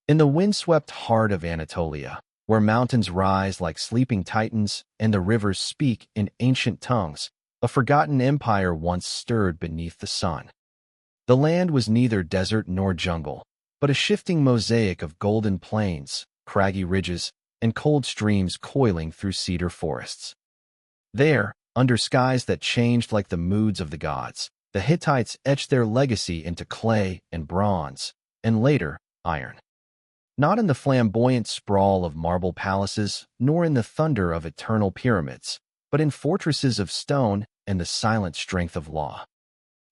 In the windswept heart of Anatolia, where mountains rise like sleeping titans and the rivers speak in ancient tongues, a forgotten empire once stirred beneath the sun. The land was neither desert nor jungle, but a shifting mosaic of golden plains, craggy ridges, and cold streams coiling through cedar forests. There, under skies that changed like the moods of the gods, the Hittites etched their legacy into clay and bronze, and later, iron. Not in the flamboyant sprawl of marble palaces, nor in the thunder of eternal pyramids, but in fortresses of stone and the silent strength of law.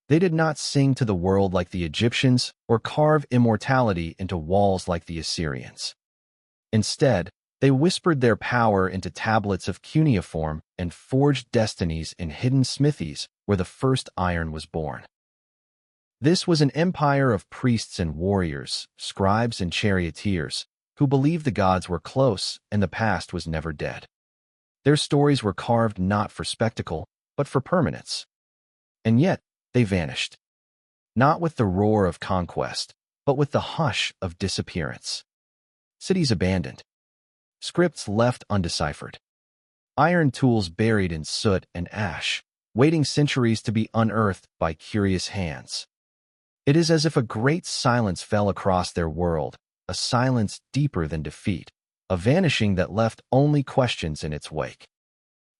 They did not sing to the world like the Egyptians or carve immortality into walls like the Assyrians. Instead, they whispered their power into tablets of cuneiform and forged destinies in hidden smithies where the first iron was born. This was an empire of priests and warriors, scribes and charioteers, who believed the gods were close and the past was never dead. Their stories were carved not for spectacle, but for permanence. And yet, they vanished. Not with the roar of conquest, but with the hush of disappearance. Cities abandoned. Scripts left undeciphered. Iron tools buried in soot and ash, waiting centuries to be unearthed by curious hands. It is as if a great silence fell across their world, a silence deeper than defeat, a vanishing that left only questions in its wake.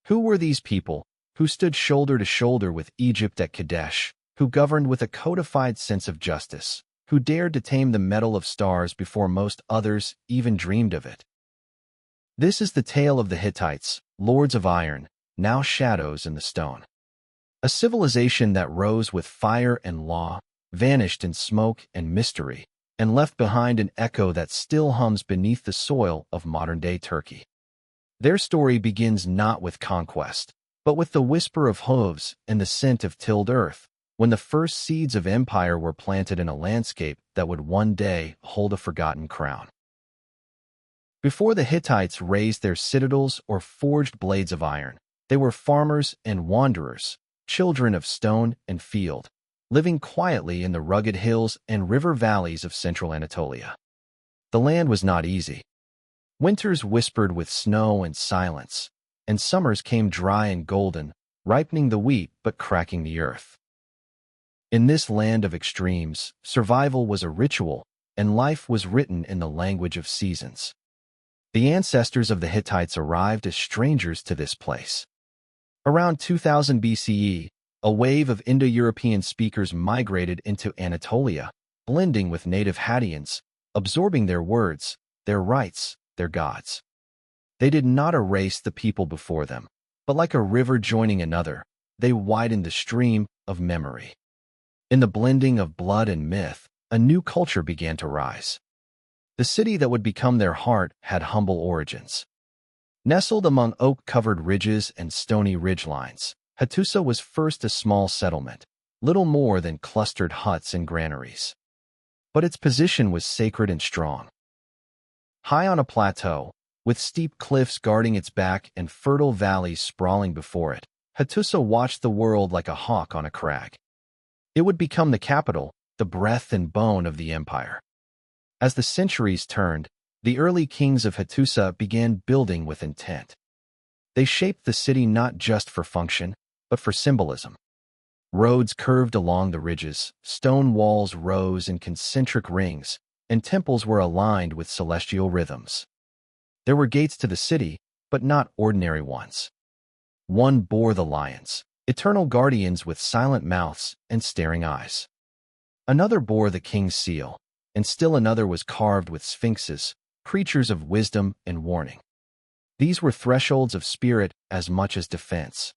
Who were these people, who stood shoulder to shoulder with Egypt at Kadesh, who governed with a codified sense of justice, who dared to tame the metal of stars before most others even dreamed of it? This is the tale of the Hittites, lords of iron, now shadows in the stone. A civilization that rose with fire and law, vanished in smoke and mystery, and left behind an echo that still hums beneath the soil of modern-day Turkey. Their story begins not with conquest, but with the whisper of hooves and the scent of tilled earth, when the first seeds of empire were planted in a landscape that would one day hold a forgotten crown. Before the Hittites raised their citadels or forged blades of iron, they were farmers and wanderers, children of stone and field, living quietly in the rugged hills and river valleys of central Anatolia. The land was not easy. Winters whispered with snow and silence, and summers came dry and golden, ripening the wheat but cracking the earth. In this land of extremes, survival was a ritual, and life was written in the language of seasons. The ancestors of the Hittites arrived as strangers to this place. Around 2000 BCE, a wave of Indo-European speakers migrated into Anatolia, blending with native Hattians, absorbing their words, their rites, their gods. They did not erase the people before them, but like a river joining another, they widened the stream of memory. In the blending of blood and myth, a new culture began to rise. The city that would become their heart had humble origins. Nestled among oak-covered ridges and stony ridgelines, Hattusa was first a small settlement, little more than clustered huts and granaries. But its position was sacred and strong. High on a plateau, with steep cliffs guarding its back and fertile valleys sprawling before it, Hattusa watched the world like a hawk on a crag. It would become the capital, the breath and bone of the empire. As the centuries turned, the early kings of Hattusa began building with intent. They shaped the city not just for function, but for symbolism. Roads curved along the ridges, stone walls rose in concentric rings, and temples were aligned with celestial rhythms. There were gates to the city, but not ordinary ones. One bore the lions, eternal guardians with silent mouths and staring eyes. Another bore the king's seal, and still another was carved with sphinxes, creatures of wisdom and warning. These were thresholds of spirit as much as defense.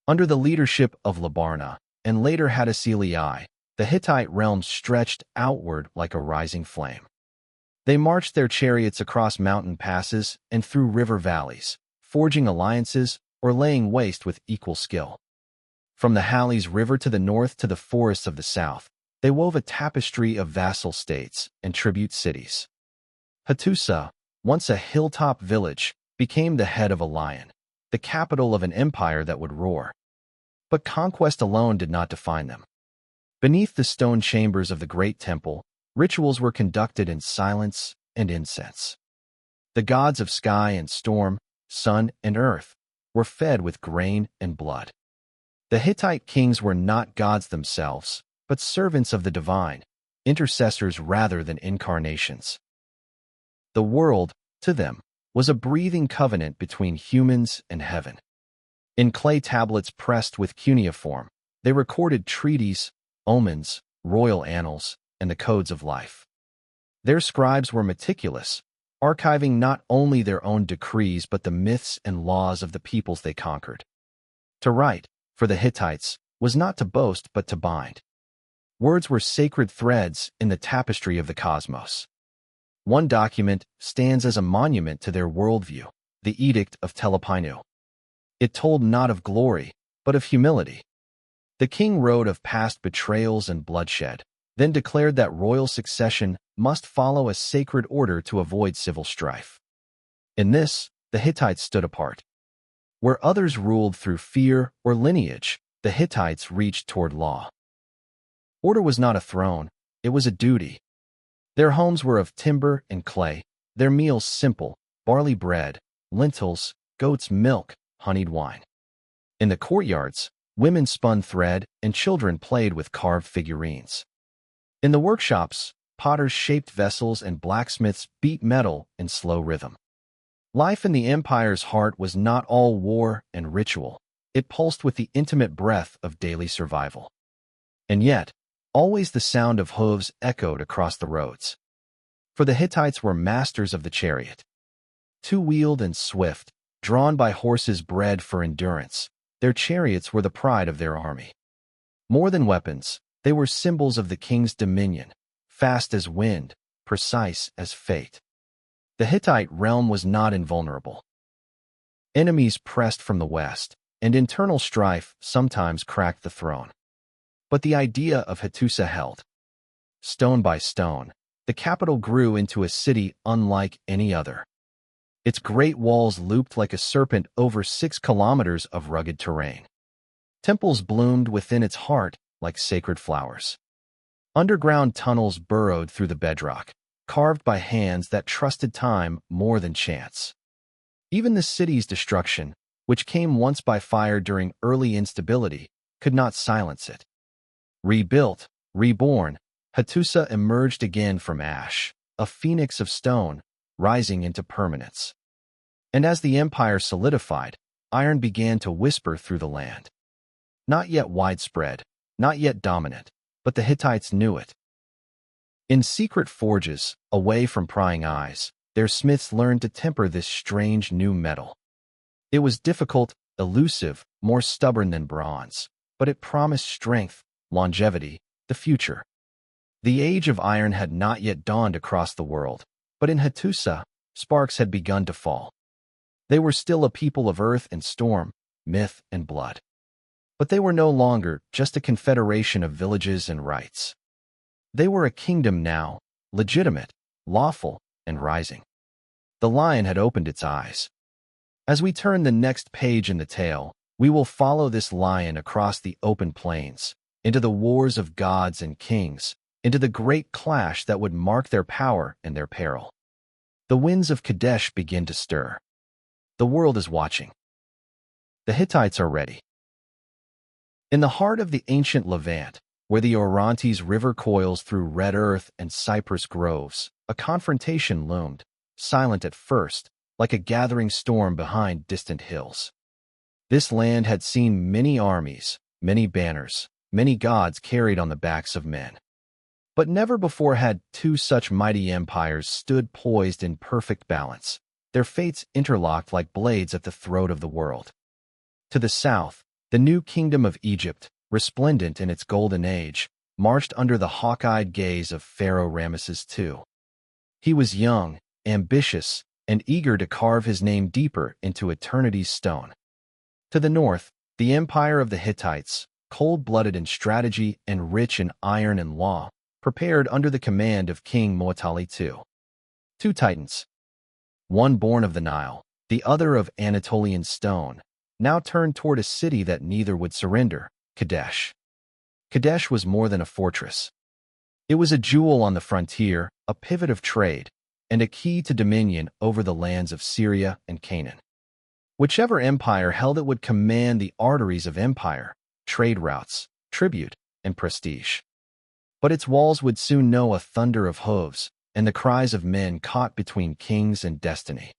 Under the leadership of Labarna, and later Hattusili I, the Hittite realm stretched outward like a rising flame. They marched their chariots across mountain passes and through river valleys, forging alliances or laying waste with equal skill. From the Halys River to the north to the forests of the south, they wove a tapestry of vassal states and tribute cities. Hattusa, once a hilltop village, became the head of a lion, the capital of an empire that would roar. But conquest alone did not define them. Beneath the stone chambers of the great temple, Rituals were conducted in silence and incense. The gods of sky and storm, sun and earth, were fed with grain and blood. The Hittite kings were not gods themselves, but servants of the divine, intercessors rather than incarnations. The world, to them, was a breathing covenant between humans and heaven. In clay tablets pressed with cuneiform, they recorded treaties, omens, royal annals, and the codes of life. Their scribes were meticulous, archiving not only their own decrees but the myths and laws of the peoples they conquered. To write, for the Hittites, was not to boast but to bind. Words were sacred threads in the tapestry of the cosmos. One document stands as a monument to their worldview, the Edict of Telepainu. It told not of glory, but of humility. The king wrote of past betrayals and bloodshed, then declared that royal succession must follow a sacred order to avoid civil strife. In this, the Hittites stood apart. Where others ruled through fear or lineage, the Hittites reached toward law. Order was not a throne, it was a duty. Their homes were of timber and clay, their meals simple, barley bread, lentils, goat's milk, honeyed wine. In the courtyards, women spun thread and children played with carved figurines. In the workshops, potters shaped vessels and blacksmiths beat metal in slow rhythm. Life in the empire's heart was not all war and ritual. It pulsed with the intimate breath of daily survival. And yet, always the sound of hooves echoed across the roads. For the Hittites were masters of the chariot. Two-wheeled and swift, drawn by horses bred for endurance, their chariots were the pride of their army. More than weapons, they were symbols of the king's dominion, fast as wind, precise as fate. The Hittite realm was not invulnerable. Enemies pressed from the west, and internal strife sometimes cracked the throne. But the idea of Hattusa held. Stone by stone, the capital grew into a city unlike any other. Its great walls looped like a serpent over 6 kilometers of rugged terrain. Temples bloomed within its heart like sacred flowers. Underground tunnels burrowed through the bedrock, carved by hands that trusted time more than chance. Even the city's destruction, which came once by fire during early instability, could not silence it. Rebuilt, reborn, Hattusa emerged again from ash, a phoenix of stone, rising into permanence. And as the empire solidified, iron began to whisper through the land. Not yet widespread, not yet dominant, but the Hittites knew it. In secret forges, away from prying eyes, their smiths learned to temper this strange new metal. It was difficult, elusive, more stubborn than bronze, but it promised strength, longevity, the future. The age of iron had not yet dawned across the world, but in Hattusa, sparks had begun to fall. They were still a people of earth and storm, myth and blood. But they were no longer just a confederation of villages and rites. They were a kingdom now, legitimate, lawful, and rising. The lion had opened its eyes. As we turn the next page in the tale, we will follow this lion across the open plains, into the wars of gods and kings, into the great clash that would mark their power and their peril. The winds of Kadesh begin to stir. The world is watching. The Hittites are ready. In the heart of the ancient Levant, where the Orontes River coils through red earth and cypress groves, a confrontation loomed, silent at first, like a gathering storm behind distant hills. This land had seen many armies, many banners, many gods carried on the backs of men. But never before had 2 such mighty empires stood poised in perfect balance, their fates interlocked like blades at the throat of the world. To the south, the new kingdom of Egypt, resplendent in its golden age, marched under the hawk-eyed gaze of Pharaoh Ramesses II. He was young, ambitious, and eager to carve his name deeper into eternity's stone. To the north, the empire of the Hittites, cold-blooded in strategy and rich in iron and law, prepared under the command of King Muwatalli II. 2 titans, one born of the Nile, the other of Anatolian stone, now turned toward a city that neither would surrender, Kadesh. Kadesh was more than a fortress. It was a jewel on the frontier, a pivot of trade, and a key to dominion over the lands of Syria and Canaan. Whichever empire held it would command the arteries of empire, trade routes, tribute, and prestige. But its walls would soon know a thunder of hooves and the cries of men caught between kings and destiny.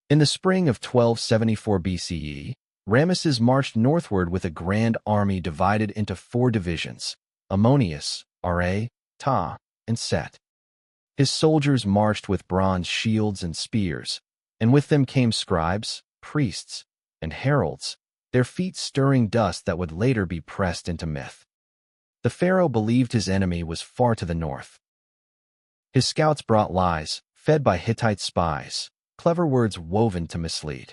In the spring of 1274 BCE, Ramesses marched northward with a grand army divided into 4 divisions: Ammonius, Ra, Ta, and Set. His soldiers marched with bronze shields and spears, and with them came scribes, priests, and heralds, their feet stirring dust that would later be pressed into myth. The pharaoh believed his enemy was far to the north. His scouts brought lies, fed by Hittite spies, clever words woven to mislead.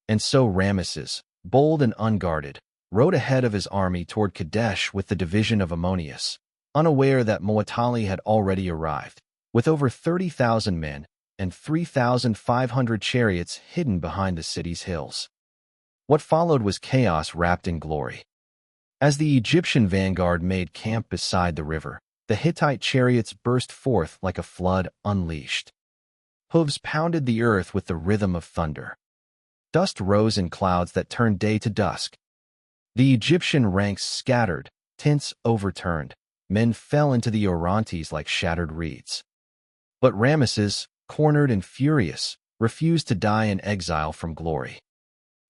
And so Ramesses, bold and unguarded, rode ahead of his army toward Kadesh with the division of Ammonius, unaware that Muwatalli had already arrived, with over 30,000 men and 3,500 chariots hidden behind the city's hills. What followed was chaos wrapped in glory. As the Egyptian vanguard made camp beside the river, the Hittite chariots burst forth like a flood unleashed. Hooves pounded the earth with the rhythm of thunder. Dust rose in clouds that turned day to dusk. The Egyptian ranks scattered, tents overturned, men fell into the Orontes like shattered reeds. But Ramesses, cornered and furious, refused to die in exile from glory.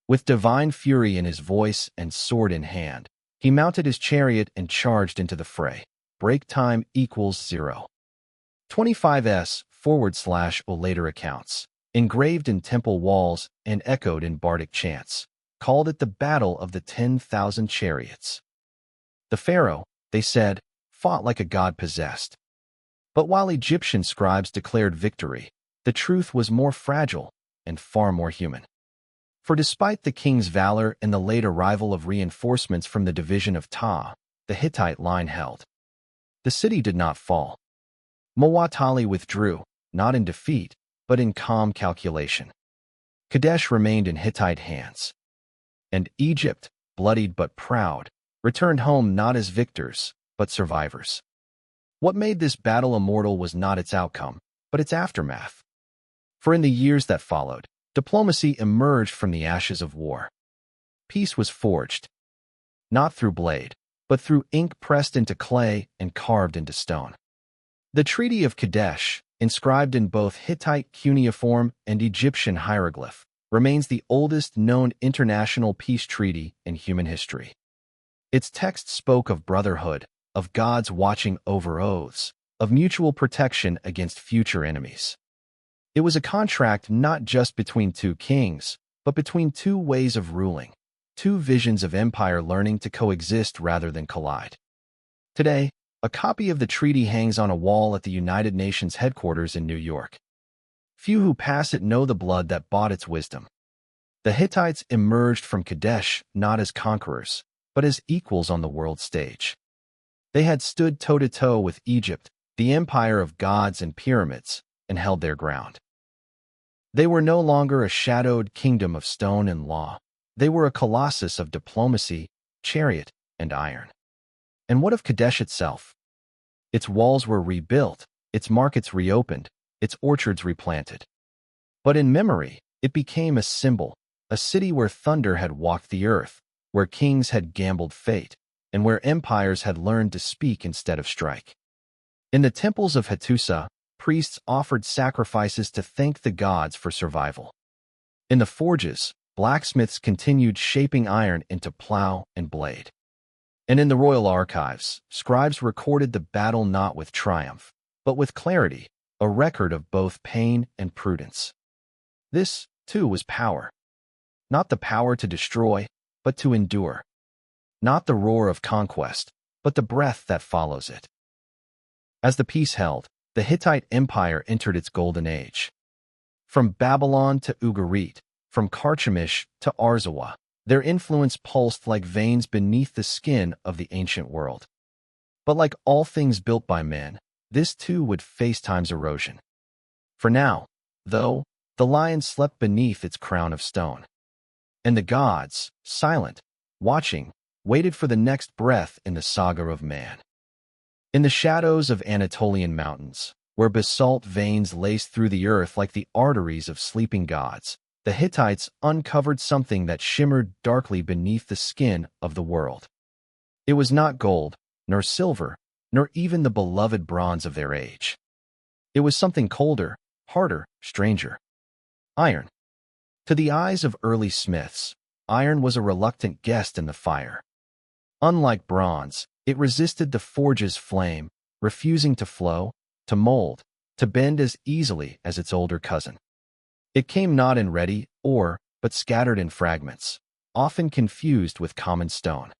With divine fury in his voice and sword in hand, he mounted his chariot and charged into the fray. Break time equals 0. 25s/o later accounts, engraved in temple walls and echoed in bardic chants, called it the Battle of the 10,000 Chariots. The pharaoh, they said, fought like a god possessed. But while Egyptian scribes declared victory, the truth was more fragile and far more human. For despite the king's valor and the late arrival of reinforcements from the division of Ta, the Hittite line held. The city did not fall. Muwatalli withdrew, not in defeat, but in calm calculation. Kadesh remained in Hittite hands. And Egypt, bloodied but proud, returned home not as victors, but survivors. What made this battle immortal was not its outcome, but its aftermath. For in the years that followed, diplomacy emerged from the ashes of war. Peace was forged, not through blade, but through ink pressed into clay and carved into stone. The Treaty of Kadesh, inscribed in both Hittite cuneiform and Egyptian hieroglyph, remains the oldest known international peace treaty in human history. Its text spoke of brotherhood, of gods watching over oaths, of mutual protection against future enemies. It was a contract not just between 2 kings, but between 2 ways of ruling, 2 visions of empire learning to coexist rather than collide. Today, a copy of the treaty hangs on a wall at the United Nations headquarters in New York. Few who pass it know the blood that bought its wisdom. The Hittites emerged from Kadesh not as conquerors, but as equals on the world stage. They had stood toe-to-toe with Egypt, the empire of gods and pyramids, and held their ground. They were no longer a shadowed kingdom of stone and law. They were a colossus of diplomacy, chariot, and iron. And what of Kadesh itself? Its walls were rebuilt, its markets reopened, its orchards replanted. But in memory, it became a symbol, a city where thunder had walked the earth, where kings had gambled fate, and where empires had learned to speak instead of strike. In the temples of Hattusa, priests offered sacrifices to thank the gods for survival. In the forges, blacksmiths continued shaping iron into plow and blade. And in the royal archives, scribes recorded the battle not with triumph, but with clarity, a record of both pain and prudence. This, too, was power. Not the power to destroy, but to endure. Not the roar of conquest, but the breath that follows it. As the peace held, the Hittite Empire entered its golden age. From Babylon to Ugarit, from Carchemish to Arzawa, their influence pulsed like veins beneath the skin of the ancient world. But like all things built by men, this too would face time's erosion. For now, though, the lion slept beneath its crown of stone. And the gods, silent, watching, waited for the next breath in the saga of man. In the shadows of Anatolian mountains, where basalt veins laced through the earth like the arteries of sleeping gods, the Hittites uncovered something that shimmered darkly beneath the skin of the world. It was not gold, nor silver, nor even the beloved bronze of their age. It was something colder, harder, stranger. Iron. To the eyes of early smiths, iron was a reluctant guest in the fire. Unlike bronze, it resisted the forge's flame, refusing to flow, to mold, to bend as easily as its older cousin. It came not in ready ore, but scattered in fragments, often confused with common stone.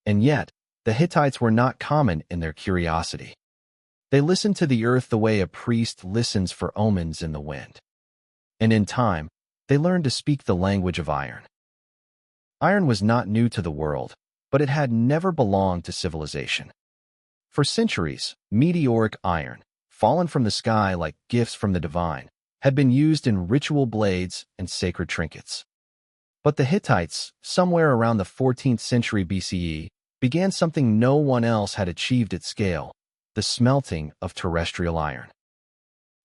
And yet, the Hittites were not common in their curiosity. They listened to the earth the way a priest listens for omens in the wind. And in time, they learned to speak the language of iron. Iron was not new to the world, but it had never belonged to civilization. For centuries, meteoric iron, fallen from the sky like gifts from the divine, had been used in ritual blades and sacred trinkets. But the Hittites, somewhere around the 14th century BCE, began something no one else had achieved at scale: the smelting of terrestrial iron.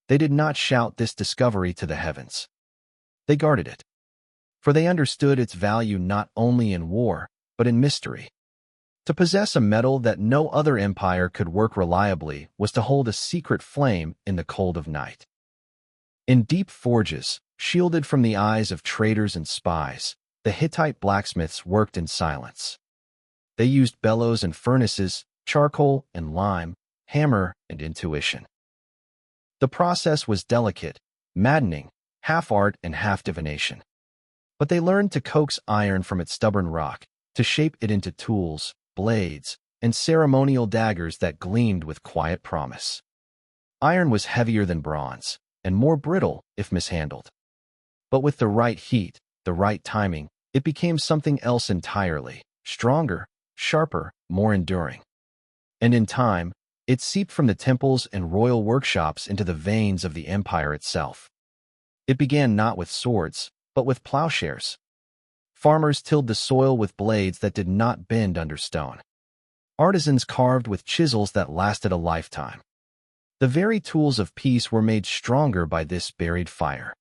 They did not shout this discovery to the heavens. They guarded it. For they understood its value not only in war, but in mystery. To possess a metal that no other empire could work reliably was to hold a secret flame in the cold of night. In deep forges, shielded from the eyes of traders and spies, the Hittite blacksmiths worked in silence. They used bellows and furnaces, charcoal and lime, hammer and intuition. The process was delicate, maddening, half art and half divination. But they learned to coax iron from its stubborn rock, to shape it into tools, blades, and ceremonial daggers that gleamed with quiet promise. Iron was heavier than bronze, and more brittle if mishandled. But with the right heat, the right timing, it became something else entirely: stronger, sharper, more enduring. And in time, it seeped from the temples and royal workshops into the veins of the empire itself. It began not with swords, but with plowshares. Farmers tilled the soil with blades that did not bend under stone. Artisans carved with chisels that lasted a lifetime. The very tools of peace were made stronger by this buried fire.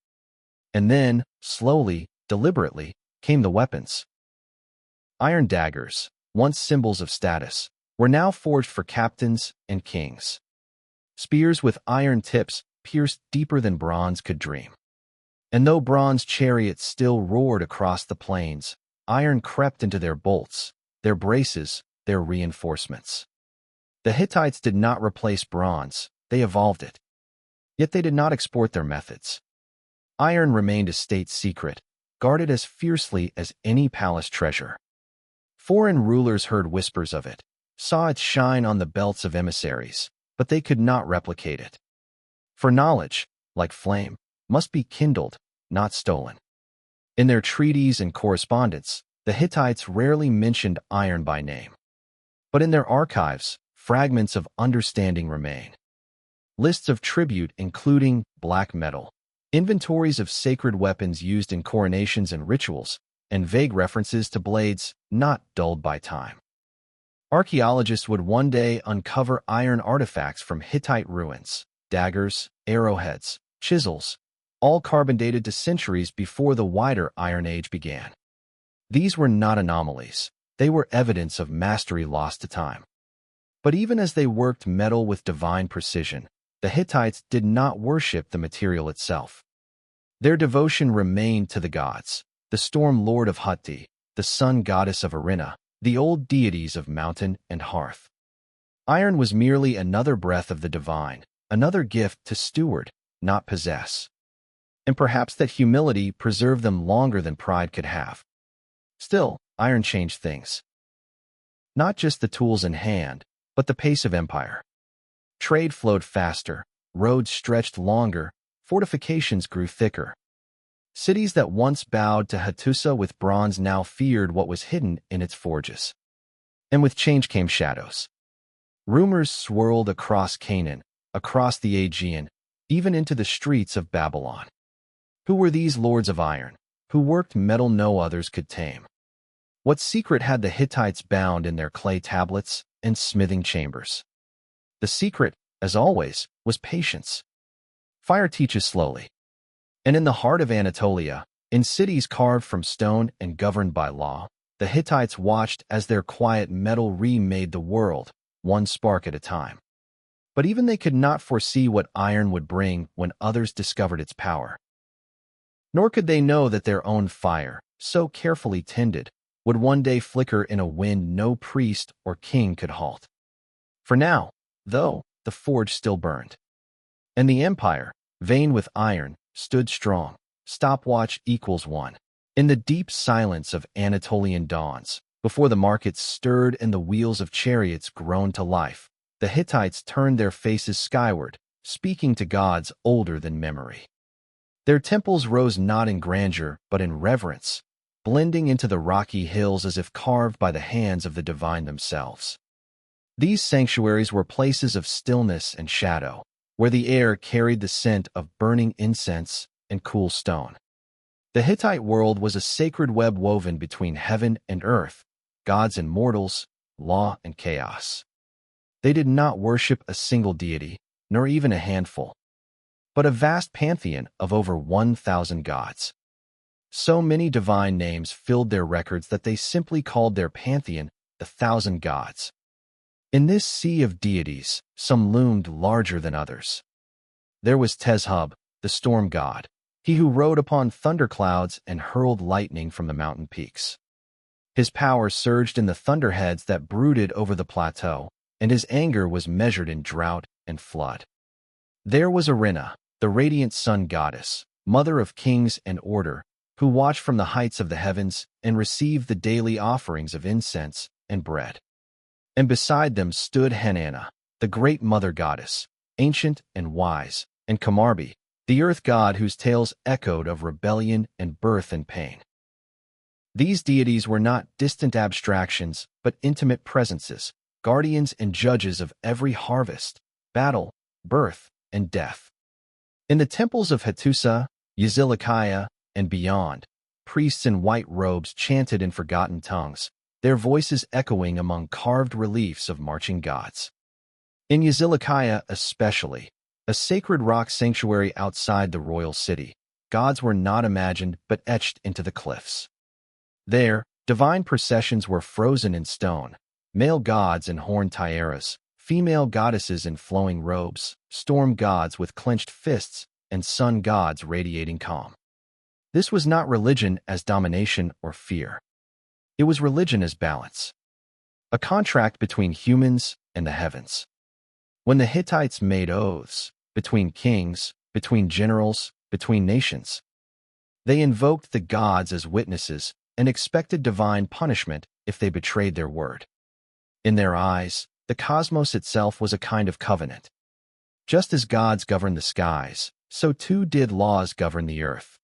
And then, slowly, deliberately, came the weapons. Iron daggers, once symbols of status, were now forged for captains and kings. Spears with iron tips pierced deeper than bronze could dream. And though bronze chariots still roared across the plains, iron crept into their bolts, their braces, their reinforcements. The Hittites did not replace bronze, they evolved it. Yet they did not export their methods. Iron remained a state secret, guarded as fiercely as any palace treasure. Foreign rulers heard whispers of it, saw it shine on the belts of emissaries, but they could not replicate it. For knowledge, like flame, must be kindled, not stolen. In their treaties and correspondence, the Hittites rarely mentioned iron by name. But in their archives, fragments of understanding remain. Lists of tribute including black metal, inventories of sacred weapons used in coronations and rituals, and vague references to blades not dulled by time. Archaeologists would one day uncover iron artifacts from Hittite ruins: daggers, arrowheads, chisels, all carbon-dated to centuries before the wider Iron Age began. These were not anomalies. They were evidence of mastery lost to time. But even as they worked metal with divine precision, the Hittites did not worship the material itself. Their devotion remained to the gods: the storm lord of Hutti, the sun goddess of Arena, the old deities of mountain and hearth. Iron was merely another breath of the divine, another gift to steward, not possess. And perhaps that humility preserved them longer than pride could have. Still, iron changed things. Not just the tools in hand, but the pace of empire. Trade flowed faster, roads stretched longer, fortifications grew thicker. Cities that once bowed to Hattusa with bronze now feared what was hidden in its forges. And with change came shadows. Rumors swirled across Canaan, across the Aegean, even into the streets of Babylon. Who were these lords of iron, who worked metal no others could tame? What secret had the Hittites bound in their clay tablets and smithing chambers? The secret, as always, was patience. Fire teaches slowly. And in the heart of Anatolia, in cities carved from stone and governed by law, the Hittites watched as their quiet metal remade the world, one spark at a time. But even they could not foresee what iron would bring when others discovered its power. Nor could they know that their own fire, so carefully tended, would one day flicker in a wind no priest or king could halt. For now, though, the forge still burned. And the empire, veined with iron, stood strong. Stopwatch equals 1. In the deep silence of Anatolian dawns, before the markets stirred and the wheels of chariots groaned to life, the Hittites turned their faces skyward, speaking to gods older than memory. Their temples rose not in grandeur, but in reverence, blending into the rocky hills as if carved by the hands of the divine themselves. These sanctuaries were places of stillness and shadow, where the air carried the scent of burning incense and cool stone. The Hittite world was a sacred web woven between heaven and earth, gods and mortals, law and chaos. They did not worship a single deity, nor even a handful, but a vast pantheon of over 1,000 gods. So many divine names filled their records that they simply called their pantheon the 1,000 gods. In this sea of deities, some loomed larger than others. There was Tezhub, the storm god, he who rode upon thunderclouds and hurled lightning from the mountain peaks. His power surged in the thunderheads that brooded over the plateau, and his anger was measured in drought and flood. There was Irina, the radiant sun goddess, mother of kings and order, who watched from the heights of the heavens and received the daily offerings of incense and bread. And beside them stood Hanana, the great mother goddess, ancient and wise, and Kamarbi, the earth god whose tales echoed of rebellion and birth and pain. These deities were not distant abstractions, but intimate presences, guardians and judges of every harvest, battle, birth, and death. In the temples of Hattusa, Yazilikiah, and beyond, priests in white robes chanted in forgotten tongues, their voices echoing among carved reliefs of marching gods. In Yazilikiah especially, a sacred rock sanctuary outside the royal city, gods were not imagined but etched into the cliffs. There, divine processions were frozen in stone, male gods in horned tiaras, female goddesses in flowing robes, storm gods with clenched fists, and sun gods radiating calm. This was not religion as domination or fear. It was religion as balance, a contract between humans and the heavens. When the Hittites made oaths, between kings, between generals, between nations, they invoked the gods as witnesses and expected divine punishment if they betrayed their word. In their eyes, the cosmos itself was a kind of covenant. Just as gods govern the skies, so too did laws govern the earth.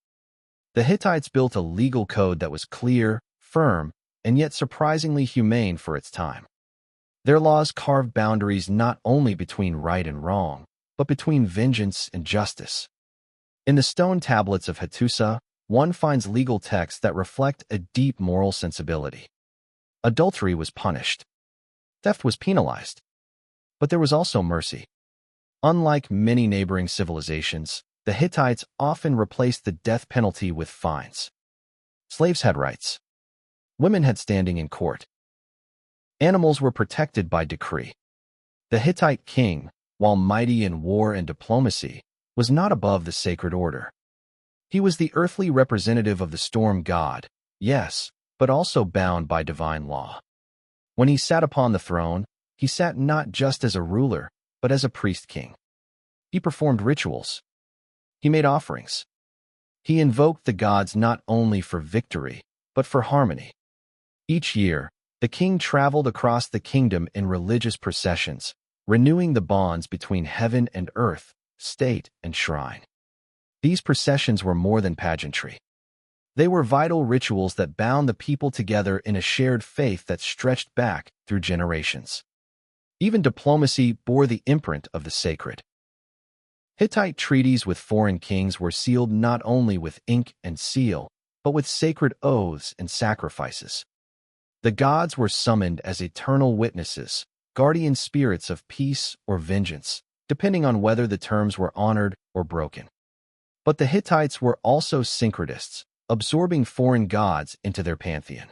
The Hittites built a legal code that was clear, firm, and yet surprisingly humane for its time. Their laws carved boundaries not only between right and wrong, but between vengeance and justice. In the stone tablets of Hattusa, one finds legal texts that reflect a deep moral sensibility. Adultery was punished. Theft was penalized. But there was also mercy. Unlike many neighboring civilizations, the Hittites often replaced the death penalty with fines. Slaves had rights. Women had standing in court. Animals were protected by decree. The Hittite king, while mighty in war and diplomacy, was not above the sacred order. He was the earthly representative of the storm god, yes, but also bound by divine law. When he sat upon the throne, he sat not just as a ruler, but as a priest-king. He performed rituals. He made offerings. He invoked the gods not only for victory, but for harmony. Each year, the king traveled across the kingdom in religious processions, renewing the bonds between heaven and earth, state and shrine. These processions were more than pageantry. They were vital rituals that bound the people together in a shared faith that stretched back through generations. Even diplomacy bore the imprint of the sacred. Hittite treaties with foreign kings were sealed not only with ink and seal, but with sacred oaths and sacrifices. The gods were summoned as eternal witnesses, guardian spirits of peace or vengeance, depending on whether the terms were honored or broken. But the Hittites were also syncretists, absorbing foreign gods into their pantheon.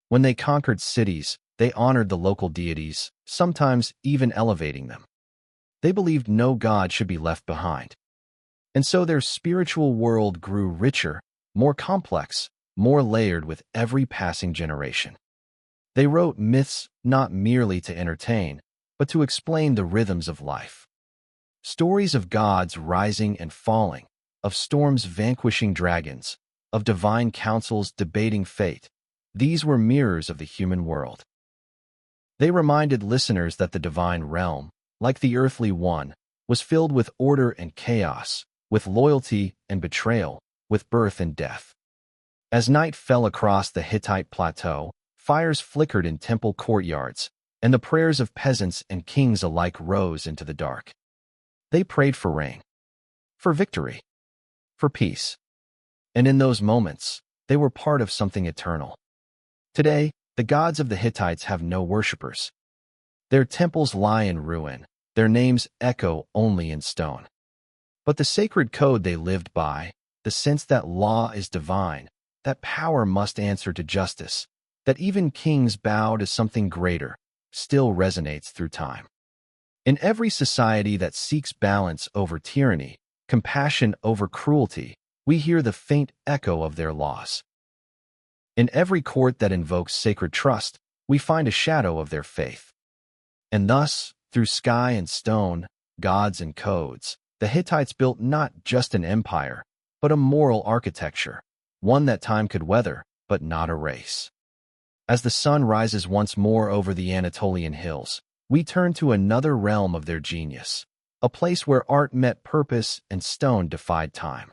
When they conquered cities, they honored the local deities, sometimes even elevating them. They believed no god should be left behind. And so their spiritual world grew richer, more complex, more layered with every passing generation. They wrote myths not merely to entertain, but to explain the rhythms of life. Stories of gods rising and falling, of storms vanquishing dragons, of divine councils debating fate. These were mirrors of the human world. They reminded listeners that the divine realm, like the earthly one, was filled with order and chaos, with loyalty and betrayal, with birth and death. As night fell across the Hittite plateau, fires flickered in temple courtyards, and the prayers of peasants and kings alike rose into the dark. They prayed for rain, for victory, for peace. And in those moments, they were part of something eternal. Today, the gods of the Hittites have no worshippers. Their temples lie in ruin, their names echo only in stone. But the sacred code they lived by, the sense that law is divine, that power must answer to justice, that even kings bow to something greater, still resonates through time. In every society that seeks balance over tyranny, compassion over cruelty, we hear the faint echo of their laws. In every court that invokes sacred trust, we find a shadow of their faith. And thus, through sky and stone, gods and codes, the Hittites built not just an empire, but a moral architecture, one that time could weather, but not erase. As the sun rises once more over the Anatolian hills, we turn to another realm of their genius, a place where art met purpose and stone defied time.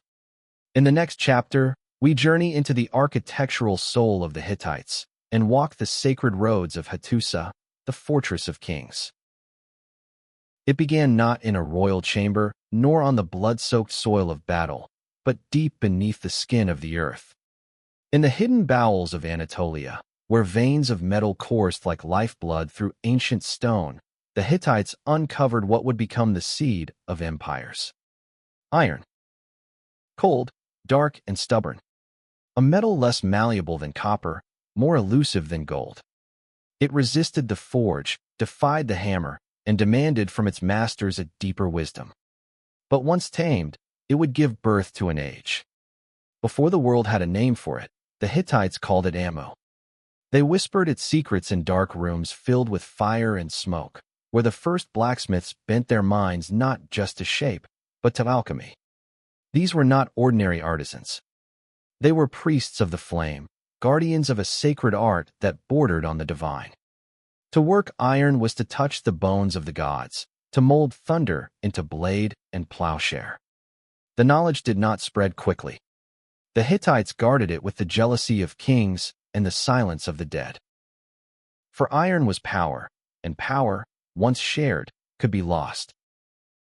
In the next chapter, we journey into the architectural soul of the Hittites and walk the sacred roads of Hattusa, the fortress of kings. It began not in a royal chamber, nor on the blood-soaked soil of battle, but deep beneath the skin of the earth. In the hidden bowels of Anatolia, where veins of metal coursed like lifeblood through ancient stone, the Hittites uncovered what would become the seed of empires. Iron. Cold, dark, and stubborn. A metal less malleable than copper, more elusive than gold. It resisted the forge, defied the hammer, and demanded from its masters a deeper wisdom. But once tamed, it would give birth to an age. Before the world had a name for it, the Hittites called it ammo. They whispered its secrets in dark rooms filled with fire and smoke, where the first blacksmiths bent their minds not just to shape, but to alchemy. These were not ordinary artisans. They were priests of the flame, guardians of a sacred art that bordered on the divine. To work iron was to touch the bones of the gods, to mold thunder into blade and plowshare. The knowledge did not spread quickly. The Hittites guarded it with the jealousy of kings and the silence of the dead. For iron was power, and power, once shared, could be lost.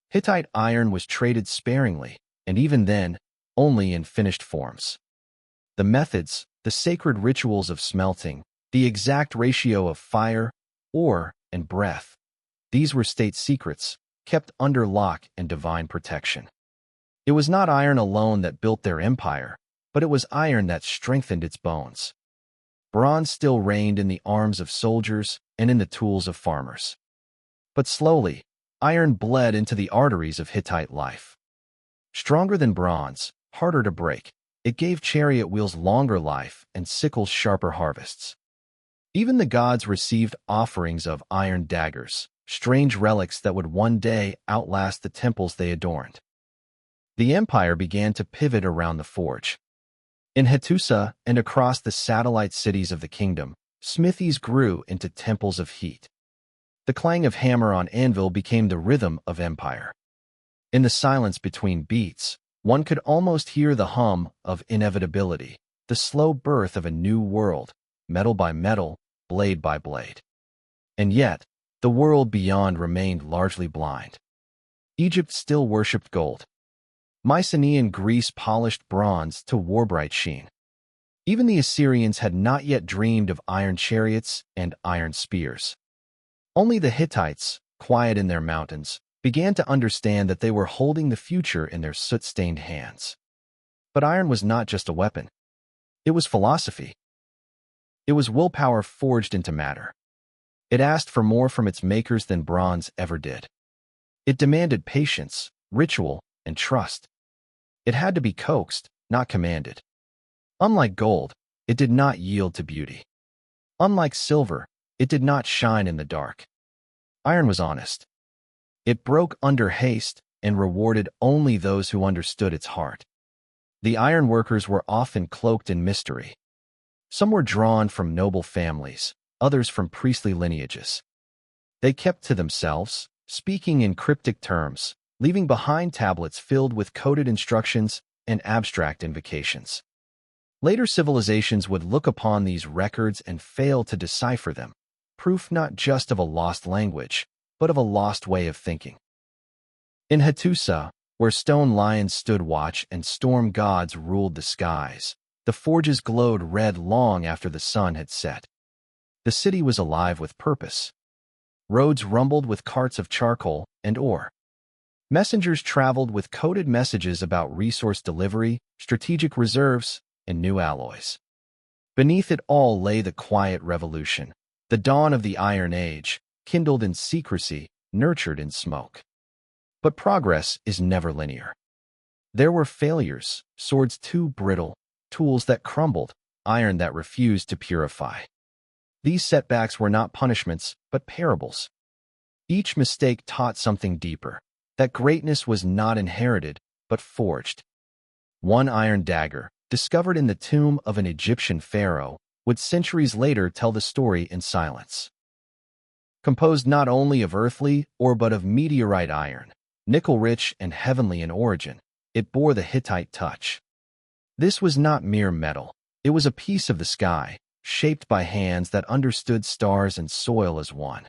Hittite iron was traded sparingly, and even then, only in finished forms. The methods, the sacred rituals of smelting, the exact ratio of fire, ore, and breath, these were state secrets, kept under lock and divine protection. It was not iron alone that built their empire, but it was iron that strengthened its bones. Bronze still reigned in the arms of soldiers and in the tools of farmers. But slowly, iron bled into the arteries of Hittite life. Stronger than bronze, harder to break, it gave chariot wheels longer life and sickles sharper harvests. Even the gods received offerings of iron daggers, strange relics that would one day outlast the temples they adorned. The empire began to pivot around the forge. In Hattusa and across the satellite cities of the kingdom, smithies grew into temples of heat. The clang of hammer on anvil became the rhythm of empire. In the silence between beats, one could almost hear the hum of inevitability, the slow birth of a new world, metal by metal, blade by blade. And yet, the world beyond remained largely blind. Egypt still worshipped gold. Mycenaean Greece polished bronze to war-bright sheen. Even the Assyrians had not yet dreamed of iron chariots and iron spears. Only the Hittites, quiet in their mountains, began to understand that they were holding the future in their soot-stained hands. But iron was not just a weapon. It was philosophy. It was willpower forged into matter. It asked for more from its makers than bronze ever did. It demanded patience, ritual, and trust. It had to be coaxed, not commanded. Unlike gold, it did not yield to beauty. Unlike silver, it did not shine in the dark. Iron was honest. It broke under haste and rewarded only those who understood its heart. The iron workers were often cloaked in mystery. Some were drawn from noble families, others from priestly lineages. They kept to themselves, speaking in cryptic terms, leaving behind tablets filled with coded instructions and abstract invocations. Later civilizations would look upon these records and fail to decipher them, proof not just of a lost language, but of a lost way of thinking. In Hattusa, where stone lions stood watch and storm gods ruled the skies, the forges glowed red long after the sun had set. The city was alive with purpose. Roads rumbled with carts of charcoal and ore. Messengers traveled with coded messages about resource delivery, strategic reserves, and new alloys. Beneath it all lay the quiet revolution, the dawn of the Iron Age, kindled in secrecy, nurtured in smoke. But progress is never linear. There were failures, swords too brittle, tools that crumbled, iron that refused to purify. These setbacks were not punishments, but parables. Each mistake taught something deeper, that greatness was not inherited, but forged. One iron dagger, discovered in the tomb of an Egyptian pharaoh, would centuries later tell the story in silence. Composed not only of earthly ore but of meteorite iron, nickel-rich and heavenly in origin, it bore the Hittite touch. This was not mere metal. It was a piece of the sky, shaped by hands that understood stars and soil as one.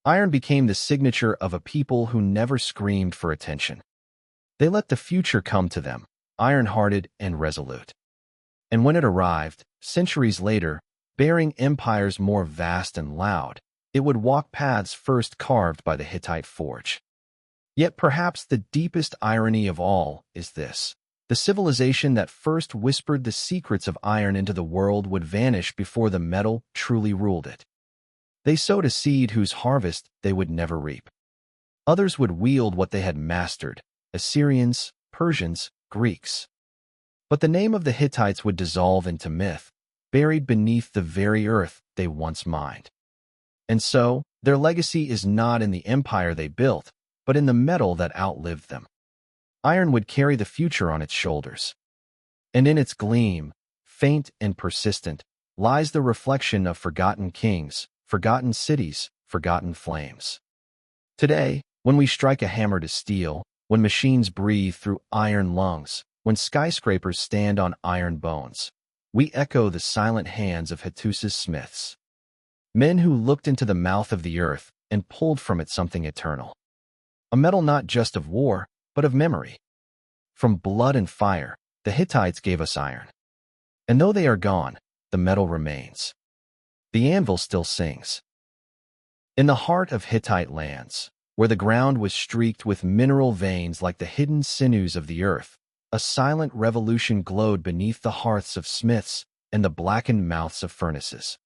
Iron became the signature of a people who never screamed for attention. They let the future come to them, iron-hearted and resolute. And when it arrived, centuries later, bearing empires more vast and loud, it would walk paths first carved by the Hittite forge. Yet perhaps the deepest irony of all is this. The civilization that first whispered the secrets of iron into the world would vanish before the metal truly ruled it. They sowed a seed whose harvest they would never reap. Others would wield what they had mastered, Assyrians, Persians, Greeks. But the name of the Hittites would dissolve into myth, buried beneath the very earth they once mined. And so, their legacy is not in the empire they built, but in the metal that outlived them. Iron would carry the future on its shoulders. And in its gleam, faint and persistent, lies the reflection of forgotten kings, forgotten cities, forgotten flames. Today, when we strike a hammer to steel, when machines breathe through iron lungs, when skyscrapers stand on iron bones, we echo the silent hands of Hattusa's smiths. Men who looked into the mouth of the earth and pulled from it something eternal. A metal not just of war, but of memory. From blood and fire, the Hittites gave us iron. And though they are gone, the metal remains. The anvil still sings. In the heart of Hittite lands, where the ground was streaked with mineral veins like the hidden sinews of the earth, a silent revolution glowed beneath the hearths of smiths and the blackened mouths of furnaces.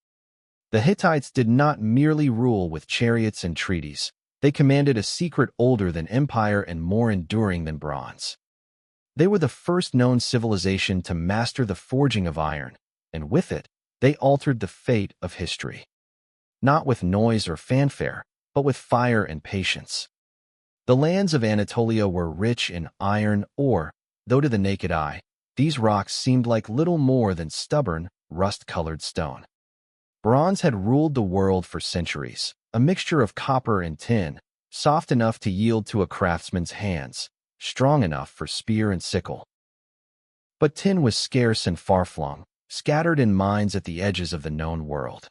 The Hittites did not merely rule with chariots and treaties. They commanded a secret older than empire and more enduring than bronze. They were the first known civilization to master the forging of iron, and with it, they altered the fate of history. Not with noise or fanfare, but with fire and patience. The lands of Anatolia were rich in iron ore, though to the naked eye, these rocks seemed like little more than stubborn, rust-colored stone. Bronze had ruled the world for centuries, a mixture of copper and tin, soft enough to yield to a craftsman's hands, strong enough for spear and sickle. But tin was scarce and far-flung, scattered in mines at the edges of the known world.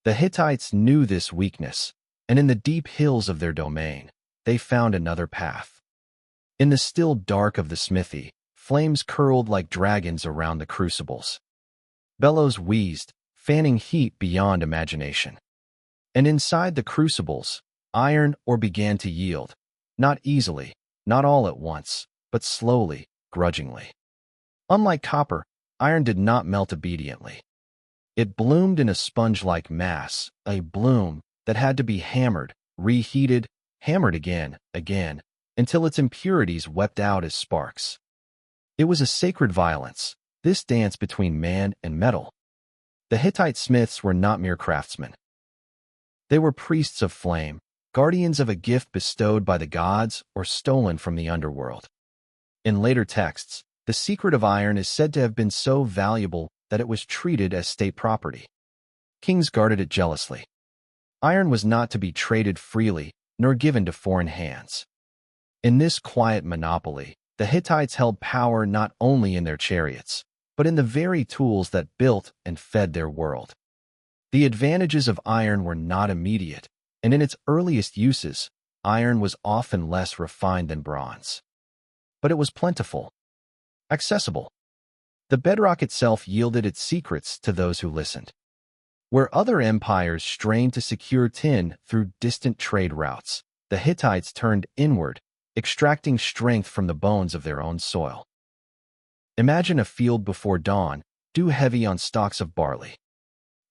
The Hittites knew this weakness, and in the deep hills of their domain, they found another path. In the still dark of the smithy, flames curled like dragons around the crucibles. Bellows wheezed, fanning heat beyond imagination. And inside the crucibles, iron ore began to yield, not easily, not all at once, but slowly, grudgingly. Unlike copper, iron did not melt obediently. It bloomed in a sponge-like mass, a bloom that had to be hammered, reheated, hammered again, until its impurities wept out as sparks. It was a sacred violence, this dance between man and metal. The Hittite smiths were not mere craftsmen. They were priests of flame, guardians of a gift bestowed by the gods or stolen from the underworld. In later texts, the secret of iron is said to have been so valuable that it was treated as state property. Kings guarded it jealously. Iron was not to be traded freely nor given to foreign hands. In this quiet monopoly, the Hittites held power not only in their chariots, but in the very tools that built and fed their world. The advantages of iron were not immediate, and in its earliest uses, iron was often less refined than bronze. But it was plentiful, accessible. The bedrock itself yielded its secrets to those who listened. Where other empires strained to secure tin through distant trade routes, the Hittites turned inward, extracting strength from the bones of their own soil. Imagine a field before dawn, dew heavy on stalks of barley.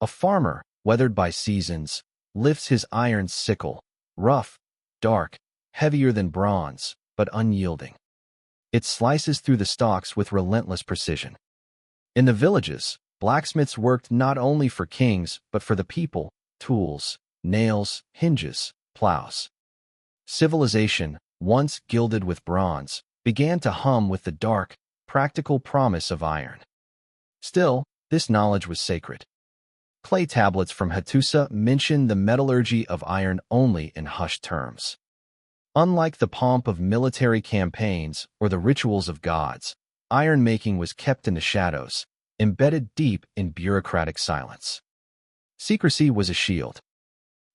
A farmer, weathered by seasons, lifts his iron sickle, rough, dark, heavier than bronze, but unyielding. It slices through the stalks with relentless precision. In the villages, blacksmiths worked not only for kings but for the people, tools, nails, hinges, plows. Civilization, once gilded with bronze, began to hum with the dark, practical promise of iron. Still, this knowledge was sacred. Clay tablets from Hattusa mention the metallurgy of iron only in hushed terms. Unlike the pomp of military campaigns or the rituals of gods, iron-making was kept in the shadows, embedded deep in bureaucratic silence. Secrecy was a shield.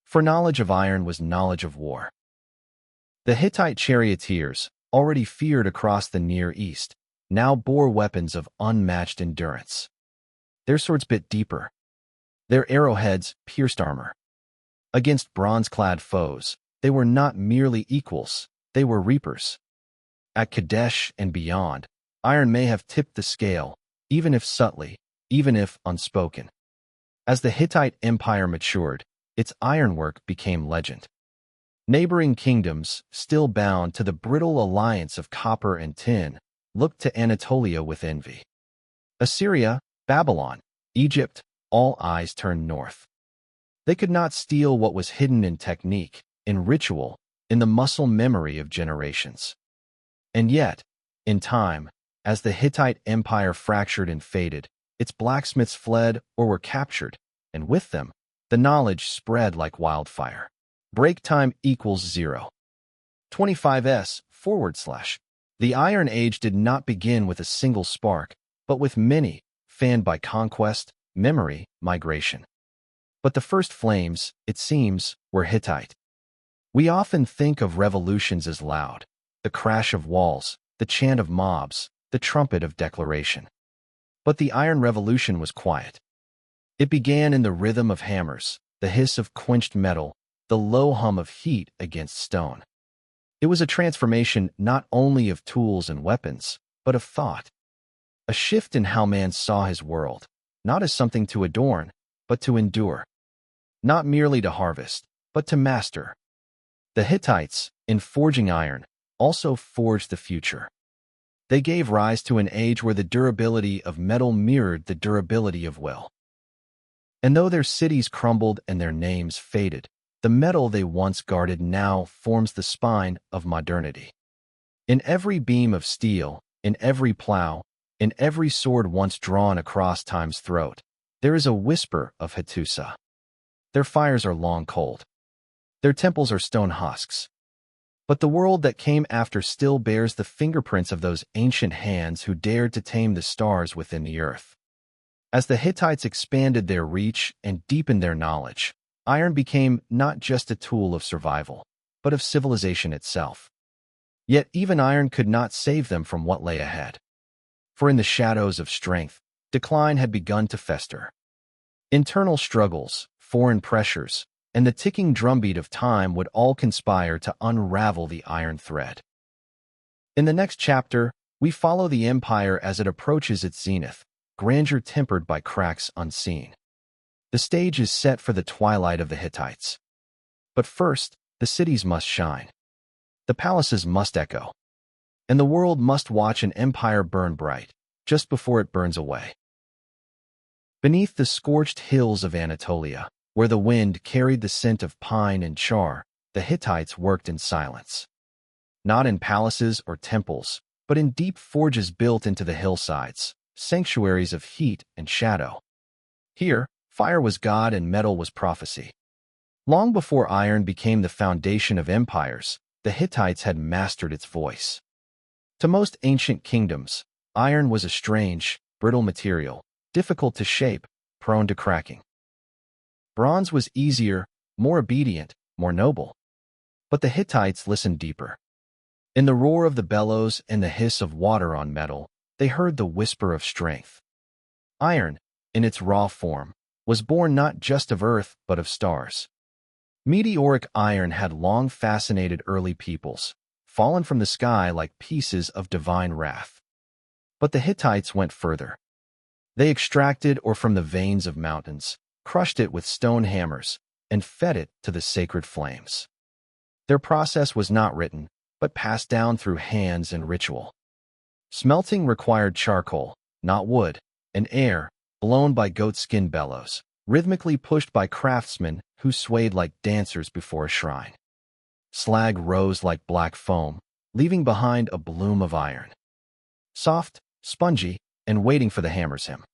For knowledge of iron was knowledge of war. The Hittite charioteers, already feared across the Near East, now bore weapons of unmatched endurance. Their swords bit deeper. Their arrowheads pierced armor. Against bronze-clad foes, they were not merely equals, they were reapers. At Kadesh and beyond, iron may have tipped the scale, even if subtly, even if unspoken. As the Hittite Empire matured, its ironwork became legend. Neighboring kingdoms, still bound to the brittle alliance of copper and tin, looked to Anatolia with envy. Assyria, Babylon, Egypt, all eyes turned north. They could not steal what was hidden in technique, in ritual, in the muscle memory of generations. And yet, in time, as the Hittite Empire fractured and faded, its blacksmiths fled or were captured, and with them, the knowledge spread like wildfire. Break time equals 0. 25s /. The Iron Age did not begin with a single spark, but with many, fanned by conquest, memory, migration. But the first flames, it seems, were Hittite. We often think of revolutions as loud, the crash of walls, the chant of mobs, the trumpet of declaration. But the Iron Revolution was quiet. It began in the rhythm of hammers, the hiss of quenched metal, the low hum of heat against stone. It was a transformation not only of tools and weapons, but of thought. A shift in how man saw his world, not as something to adorn, but to endure. Not merely to harvest, but to master. The Hittites, in forging iron, also forged the future. They gave rise to an age where the durability of metal mirrored the durability of will. And though their cities crumbled and their names faded, the metal they once guarded now forms the spine of modernity. In every beam of steel, in every plow, in every sword once drawn across time's throat, there is a whisper of Hattusa. Their fires are long cold. Their temples are stone husks. But the world that came after still bears the fingerprints of those ancient hands who dared to tame the stars within the earth. As the Hittites expanded their reach and deepened their knowledge, iron became not just a tool of survival, but of civilization itself. Yet even iron could not save them from what lay ahead. For in the shadows of strength, decline had begun to fester. Internal struggles, foreign pressures, and the ticking drumbeat of time would all conspire to unravel the iron thread. In the next chapter, we follow the empire as it approaches its zenith, grandeur tempered by cracks unseen. The stage is set for the twilight of the Hittites. But first, the cities must shine. The palaces must echo. And the world must watch an empire burn bright, just before it burns away. Beneath the scorched hills of Anatolia, where the wind carried the scent of pine and char, the Hittites worked in silence. Not in palaces or temples, but in deep forges built into the hillsides, sanctuaries of heat and shadow. Here, fire was God and metal was prophecy. Long before iron became the foundation of empires, the Hittites had mastered its voice. To most ancient kingdoms, iron was a strange, brittle material, difficult to shape, prone to cracking. Bronze was easier, more obedient, more noble. But the Hittites listened deeper. In the roar of the bellows and the hiss of water on metal, they heard the whisper of strength. Iron, in its raw form, was born not just of earth but of stars. Meteoric iron had long fascinated early peoples, fallen from the sky like pieces of divine wrath. But the Hittites went further. They extracted ore from the veins of mountains, crushed it with stone hammers, and fed it to the sacred flames. Their process was not written, but passed down through hands and ritual. Smelting required charcoal, not wood, and air, blown by goatskin bellows, rhythmically pushed by craftsmen who swayed like dancers before a shrine. Slag rose like black foam, leaving behind a bloom of iron. Soft, spongy, and waiting for the hammer's him.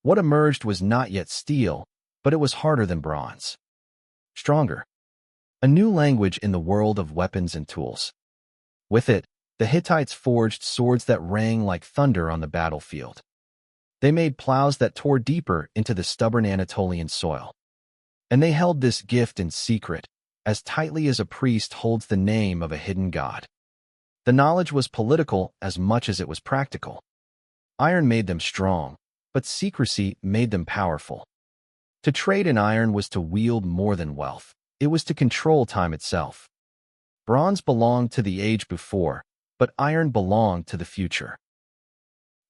What emerged was not yet steel, but it was harder than bronze. Stronger. A new language in the world of weapons and tools. With it, the Hittites forged swords that rang like thunder on the battlefield. They made plows that tore deeper into the stubborn Anatolian soil. And they held this gift in secret, as tightly as a priest holds the name of a hidden god. The knowledge was political as much as it was practical. Iron made them strong, but secrecy made them powerful. To trade in iron was to wield more than wealth. It was to control time itself. Bronze belonged to the age before, but iron belonged to the future.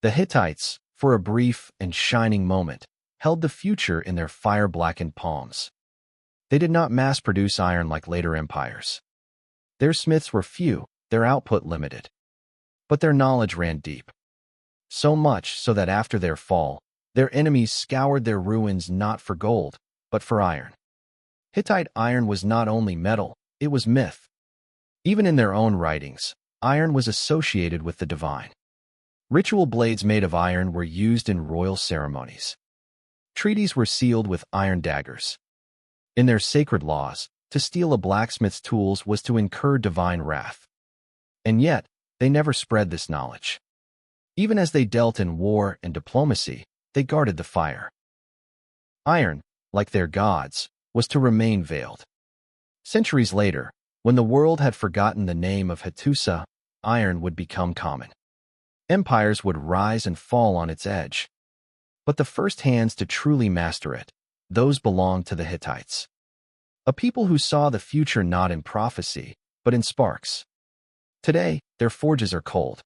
The Hittites, for a brief and shining moment, held the future in their fire-blackened palms. They did not mass-produce iron like later empires. Their smiths were few, their output limited. But their knowledge ran deep. So much so that after their fall, their enemies scoured their ruins not for gold, but for iron. Hittite iron was not only metal, it was myth. Even in their own writings, iron was associated with the divine. Ritual blades made of iron were used in royal ceremonies. Treaties were sealed with iron daggers. In their sacred laws, to steal a blacksmith's tools was to incur divine wrath. And yet, they never spread this knowledge. Even as they dealt in war and diplomacy, they guarded the fire. Iron, like their gods, was to remain veiled. Centuries later, when the world had forgotten the name of Hattusa, iron would become common. Empires would rise and fall on its edge. But the first hands to truly master it, those belonged to the Hittites. A people who saw the future not in prophecy, but in sparks. Today, their forges are cold.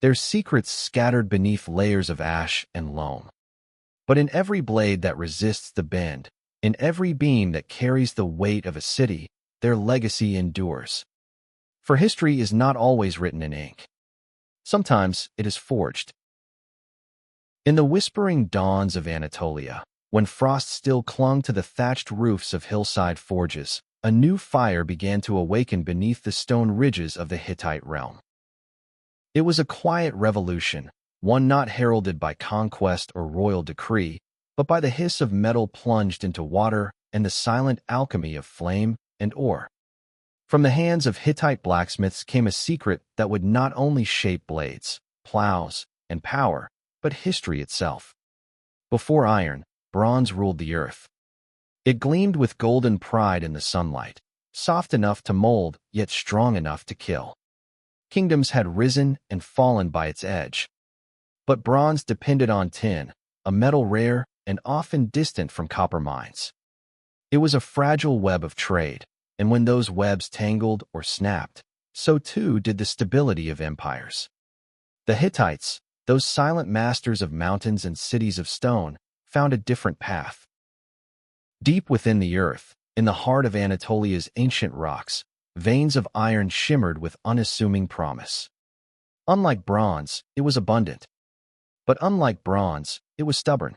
Their secrets scattered beneath layers of ash and loam. But in every blade that resists the bend, in every beam that carries the weight of a city, their legacy endures. For history is not always written in ink. Sometimes it is forged. In the whispering dawns of Anatolia, when frost still clung to the thatched roofs of hillside forges, a new fire began to awaken beneath the stone ridges of the Hittite realm. It was a quiet revolution, one not heralded by conquest or royal decree, but by the hiss of metal plunged into water and the silent alchemy of flame and ore. From the hands of Hittite blacksmiths came a secret that would not only shape blades, plows, and power, but history itself. Before iron, bronze ruled the earth. It gleamed with golden pride in the sunlight, soft enough to mold, yet strong enough to kill. Kingdoms had risen and fallen by its edge. But bronze depended on tin, a metal rare and often distant from copper mines. It was a fragile web of trade, and when those webs tangled or snapped, so too did the stability of empires. The Hittites, those silent masters of mountains and cities of stone, found a different path. Deep within the earth, in the heart of Anatolia's ancient rocks, veins of iron shimmered with unassuming promise. Unlike bronze, it was abundant. But unlike bronze, it was stubborn.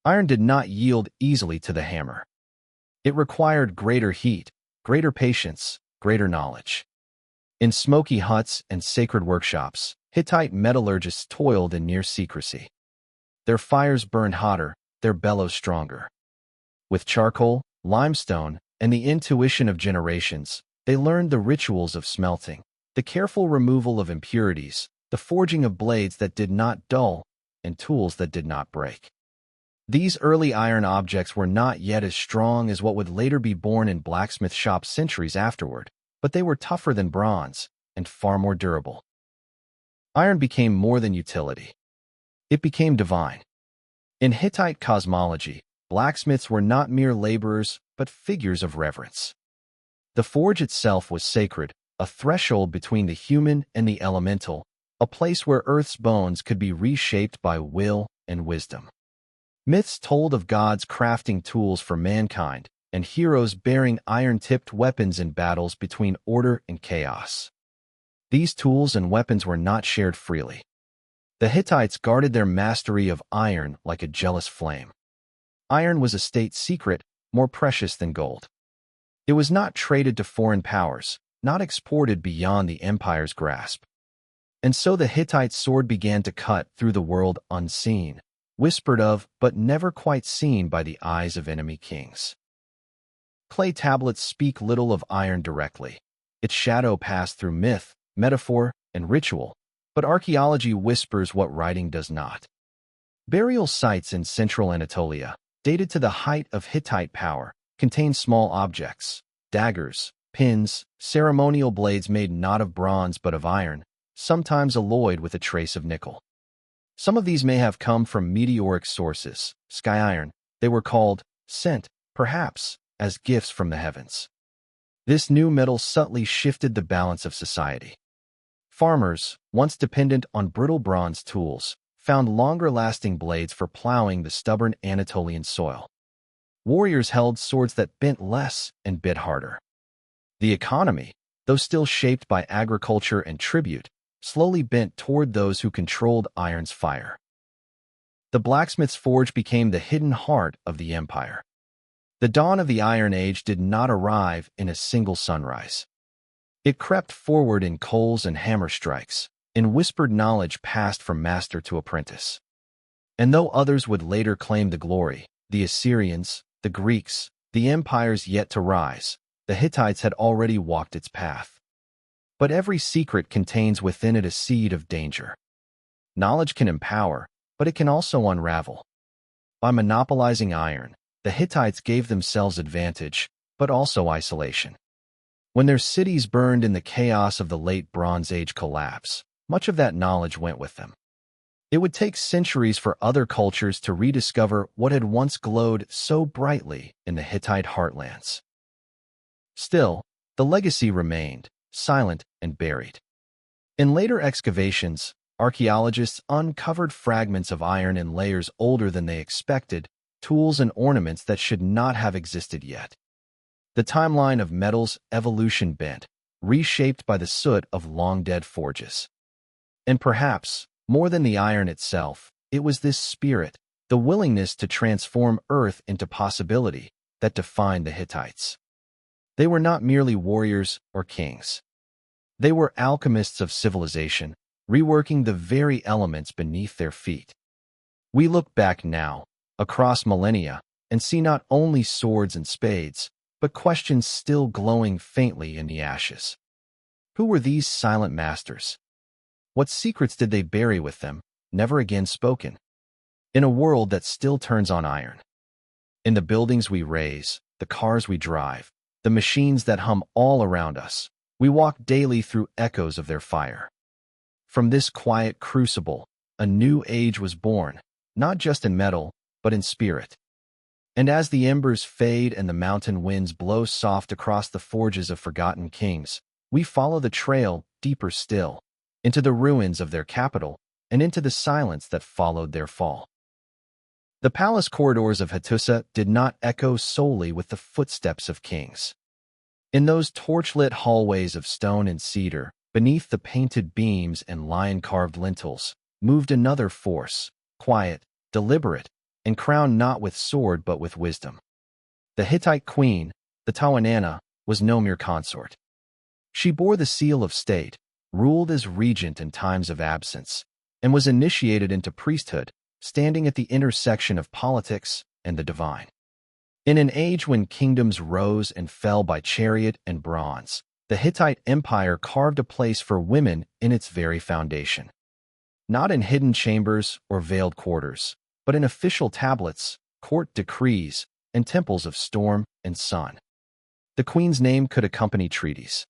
Iron did not yield easily to the hammer. It required greater heat, greater patience, greater knowledge. In smoky huts and sacred workshops, Hittite metallurgists toiled in near secrecy. Their fires burned hotter, their bellows stronger. With charcoal, limestone, and the intuition of generations, they learned the rituals of smelting, the careful removal of impurities, the forging of blades that did not dull, and tools that did not break. These early iron objects were not yet as strong as what would later be born in blacksmith shops centuries afterward, but they were tougher than bronze and far more durable. Iron became more than utility. It became divine. In Hittite cosmology, blacksmiths were not mere laborers, but figures of reverence. The forge itself was sacred, a threshold between the human and the elemental, a place where Earth's bones could be reshaped by will and wisdom. Myths told of gods crafting tools for mankind and heroes bearing iron-tipped weapons in battles between order and chaos. These tools and weapons were not shared freely. The Hittites guarded their mastery of iron like a jealous flame. Iron was a state secret, more precious than gold. It was not traded to foreign powers, not exported beyond the empire's grasp. And so the Hittite sword began to cut through the world unseen, whispered of but never quite seen by the eyes of enemy kings. Clay tablets speak little of iron directly. Its shadow passed through myth, metaphor, and ritual, but archaeology whispers what writing does not. Burial sites in central Anatolia, dated to the height of Hittite power, contain small objects, daggers, pins, ceremonial blades made not of bronze but of iron, sometimes alloyed with a trace of nickel. Some of these may have come from meteoric sources, sky iron. They were called, sent, perhaps, as gifts from the heavens. This new metal subtly shifted the balance of society. Farmers, once dependent on brittle bronze tools, found longer-lasting blades for plowing the stubborn Anatolian soil. Warriors held swords that bent less and bit harder. The economy, though still shaped by agriculture and tribute, slowly bent toward those who controlled iron's fire. The blacksmith's forge became the hidden heart of the empire. The dawn of the Iron Age did not arrive in a single sunrise. It crept forward in coals and hammer strikes, in whispered knowledge passed from master to apprentice. And though others would later claim the glory, the Assyrians, the Greeks, the empires yet to rise, the Hittites had already walked its path. But every secret contains within it a seed of danger. Knowledge can empower, but it can also unravel. By monopolizing iron, the Hittites gave themselves advantage, but also isolation. When their cities burned in the chaos of the late Bronze Age collapse, much of that knowledge went with them. It would take centuries for other cultures to rediscover what had once glowed so brightly in the Hittite heartlands. Still, the legacy remained, silent and buried. In later excavations, archaeologists uncovered fragments of iron in layers older than they expected, tools and ornaments that should not have existed yet. The timeline of metal's evolution bent, reshaped by the soot of long-dead forges. And perhaps, more than the iron itself, it was this spirit, the willingness to transform Earth into possibility, that defined the Hittites. They were not merely warriors or kings. They were alchemists of civilization, reworking the very elements beneath their feet. We look back now, across millennia, and see not only swords and spades, but questions still glowing faintly in the ashes. Who were these silent masters? What secrets did they bury with them, never again spoken? In a world that still turns on iron. In the buildings we raise, the cars we drive, the machines that hum all around us, we walk daily through echoes of their fire. From this quiet crucible, a new age was born, not just in metal, but in spirit. And as the embers fade and the mountain winds blow soft across the forges of forgotten kings, we follow the trail deeper still, into the ruins of their capital and into the silence that followed their fall. The palace corridors of Hattusa did not echo solely with the footsteps of kings. In those torchlit hallways of stone and cedar, beneath the painted beams and lion-carved lintels, moved another force, quiet, deliberate, and crowned not with sword but with wisdom. The Hittite queen, the Tawananna, was no mere consort. She bore the seal of state, ruled as regent in times of absence, and was initiated into priesthood, standing at the intersection of politics and the divine. In an age when kingdoms rose and fell by chariot and bronze, the Hittite Empire carved a place for women in its very foundation. Not in hidden chambers or veiled quarters, but in official tablets, court decrees, and temples of storm and sun. The queen's name could accompany treaties.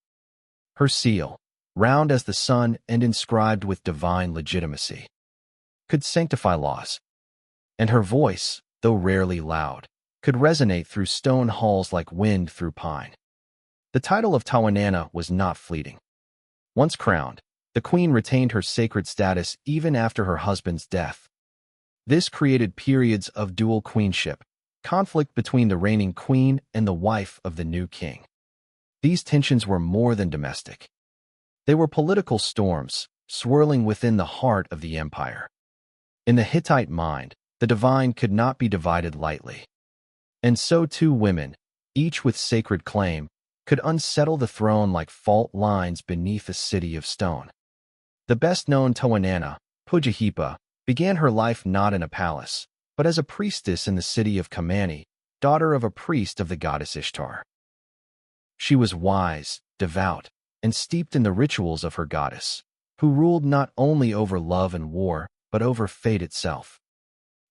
Her seal, round as the sun and inscribed with divine legitimacy, could sanctify laws. And her voice, though rarely loud, could resonate through stone halls like wind through pine. The title of Tawananna was not fleeting. Once crowned, the queen retained her sacred status even after her husband's death. This created periods of dual queenship, conflict between the reigning queen and the wife of the new king. These tensions were more than domestic. They were political storms, swirling within the heart of the empire. In the Hittite mind, the divine could not be divided lightly. And so too women, each with sacred claim, could unsettle the throne like fault lines beneath a city of stone. The best-known Tawananna, Pujahipa, began her life not in a palace, but as a priestess in the city of Kamani, daughter of a priest of the goddess Ishtar. She was wise, devout, and steeped in the rituals of her goddess, who ruled not only over love and war, but over fate itself.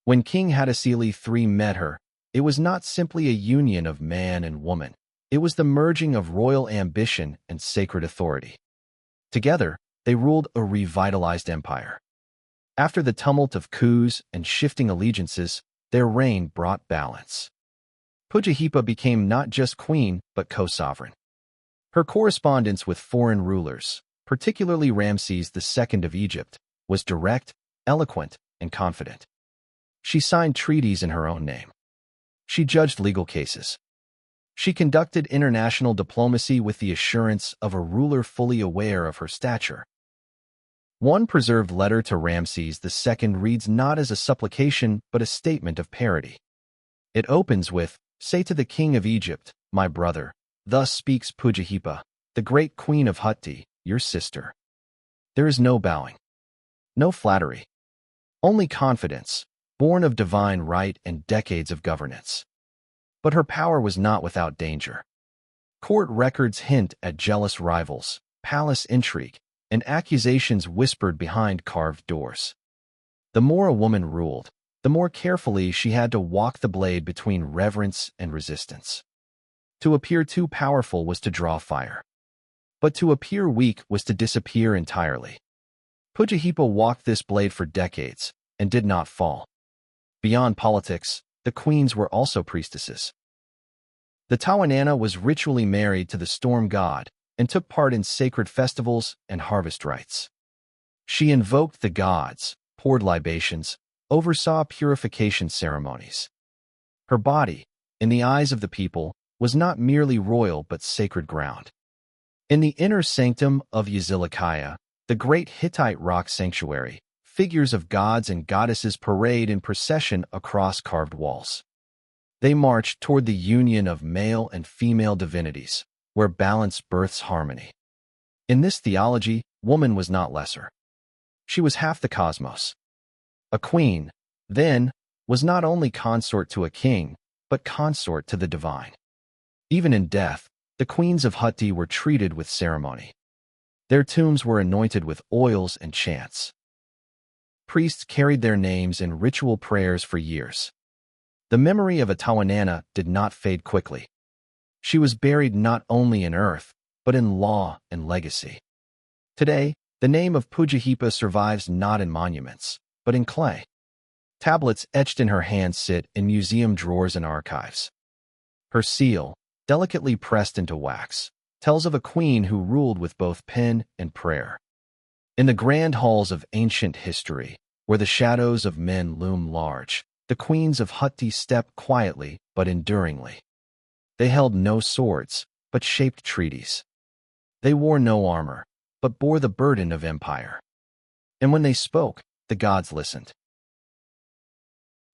When King Hattusili III met her, it was not simply a union of man and woman. It was the merging of royal ambition and sacred authority. Together, they ruled a revitalized empire. After the tumult of coups and shifting allegiances, their reign brought balance. Pujahipa became not just queen, but co-sovereign. Her correspondence with foreign rulers, particularly Ramses II of Egypt, was direct, eloquent, and confident. She signed treaties in her own name. She judged legal cases. She conducted international diplomacy with the assurance of a ruler fully aware of her stature. One preserved letter to Ramses II reads not as a supplication but a statement of parity. It opens with, "Say to the king of Egypt, my brother, thus speaks Pujahipa, the great queen of Hutti, your sister." There is no bowing, no flattery, only confidence, born of divine right and decades of governance. But her power was not without danger. Court records hint at jealous rivals, palace intrigue, and accusations whispered behind carved doors. The more a woman ruled, the more carefully she had to walk the blade between reverence and resistance. To appear too powerful was to draw fire. But to appear weak was to disappear entirely. Pujahipa walked this blade for decades and did not fall. Beyond politics, the queens were also priestesses. The Tawananna was ritually married to the storm god and took part in sacred festivals and harvest rites. She invoked the gods, poured libations, oversaw purification ceremonies. Her body, in the eyes of the people, was not merely royal but sacred ground. In the inner sanctum of Yazilikiah, the great Hittite rock sanctuary, figures of gods and goddesses parade in procession across carved walls. They march toward the union of male and female divinities, where balance births harmony. In this theology, woman was not lesser. She was half the cosmos. A queen, then, was not only consort to a king, but consort to the divine. Even in death, the queens of Hutti were treated with ceremony. Their tombs were anointed with oils and chants. Priests carried their names in ritual prayers for years. The memory of a Tawananna did not fade quickly. She was buried not only in earth, but in law and legacy. Today, the name of Pujahipa survives not in monuments, but in clay. Tablets etched in her hand sit in museum drawers and archives. Her seal, delicately pressed into wax, tells of a queen who ruled with both pen and prayer. In the grand halls of ancient history, where the shadows of men loom large, the queens of Hutti stepped quietly but enduringly. They held no swords, but shaped treaties. They wore no armor, but bore the burden of empire. And when they spoke, the gods listened.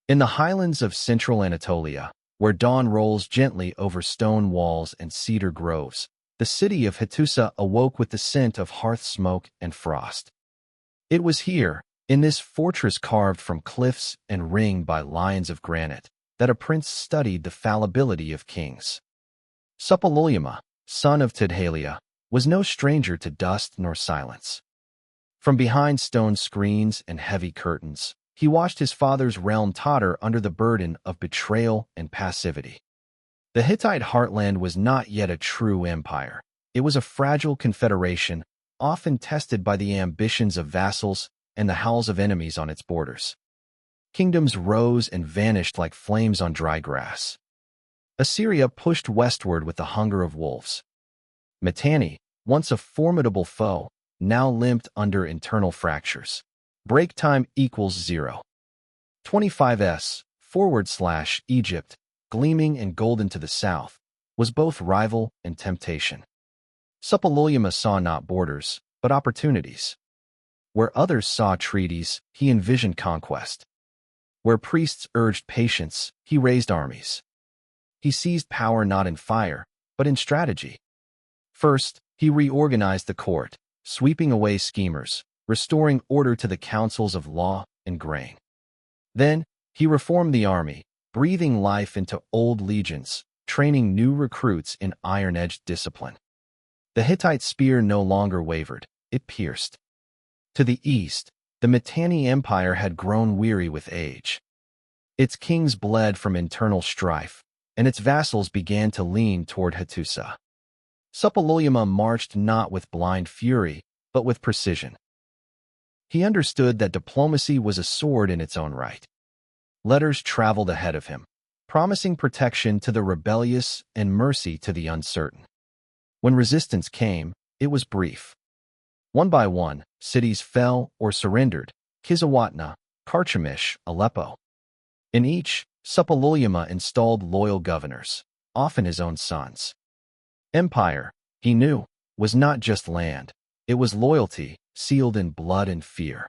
In the highlands of central Anatolia, where dawn rolls gently over stone walls and cedar groves, the city of Hattusa awoke with the scent of hearth smoke and frost. It was here, in this fortress carved from cliffs and ringed by lions of granite, that a prince studied the fallibility of kings. Suppiluliuma, son of Tidhalia, was no stranger to dust nor silence. From behind stone screens and heavy curtains, he watched his father's realm totter under the burden of betrayal and passivity. The Hittite heartland was not yet a true empire. It was a fragile confederation, often tested by the ambitions of vassals and the howls of enemies on its borders. Kingdoms rose and vanished like flames on dry grass. Assyria pushed westward with the hunger of wolves. Mitanni, once a formidable foe, now limped under internal fractures. Break time equals 0. 25s, Egypt, gleaming and golden to the south, was both rival and temptation. Suppiluliuma saw not borders, but opportunities. Where others saw treaties, he envisioned conquest. Where priests urged patience, he raised armies. He seized power not in fire, but in strategy. First, he reorganized the court, sweeping away schemers, restoring order to the councils of law and grain. Then, he reformed the army, breathing life into old legions, training new recruits in iron-edged discipline. The Hittite spear no longer wavered, it pierced. To the east, the Mitanni Empire had grown weary with age. Its kings bled from internal strife, and its vassals began to lean toward Hattusa. Suppiluliuma marched not with blind fury, but with precision. He understood that diplomacy was a sword in its own right. Letters traveled ahead of him, promising protection to the rebellious and mercy to the uncertain. When resistance came, it was brief. One by one, cities fell or surrendered: Kizawatna, Carchemish, Aleppo. In each, Suppiluliuma installed loyal governors, often his own sons. Empire, he knew, was not just land. It was loyalty, sealed in blood and fear.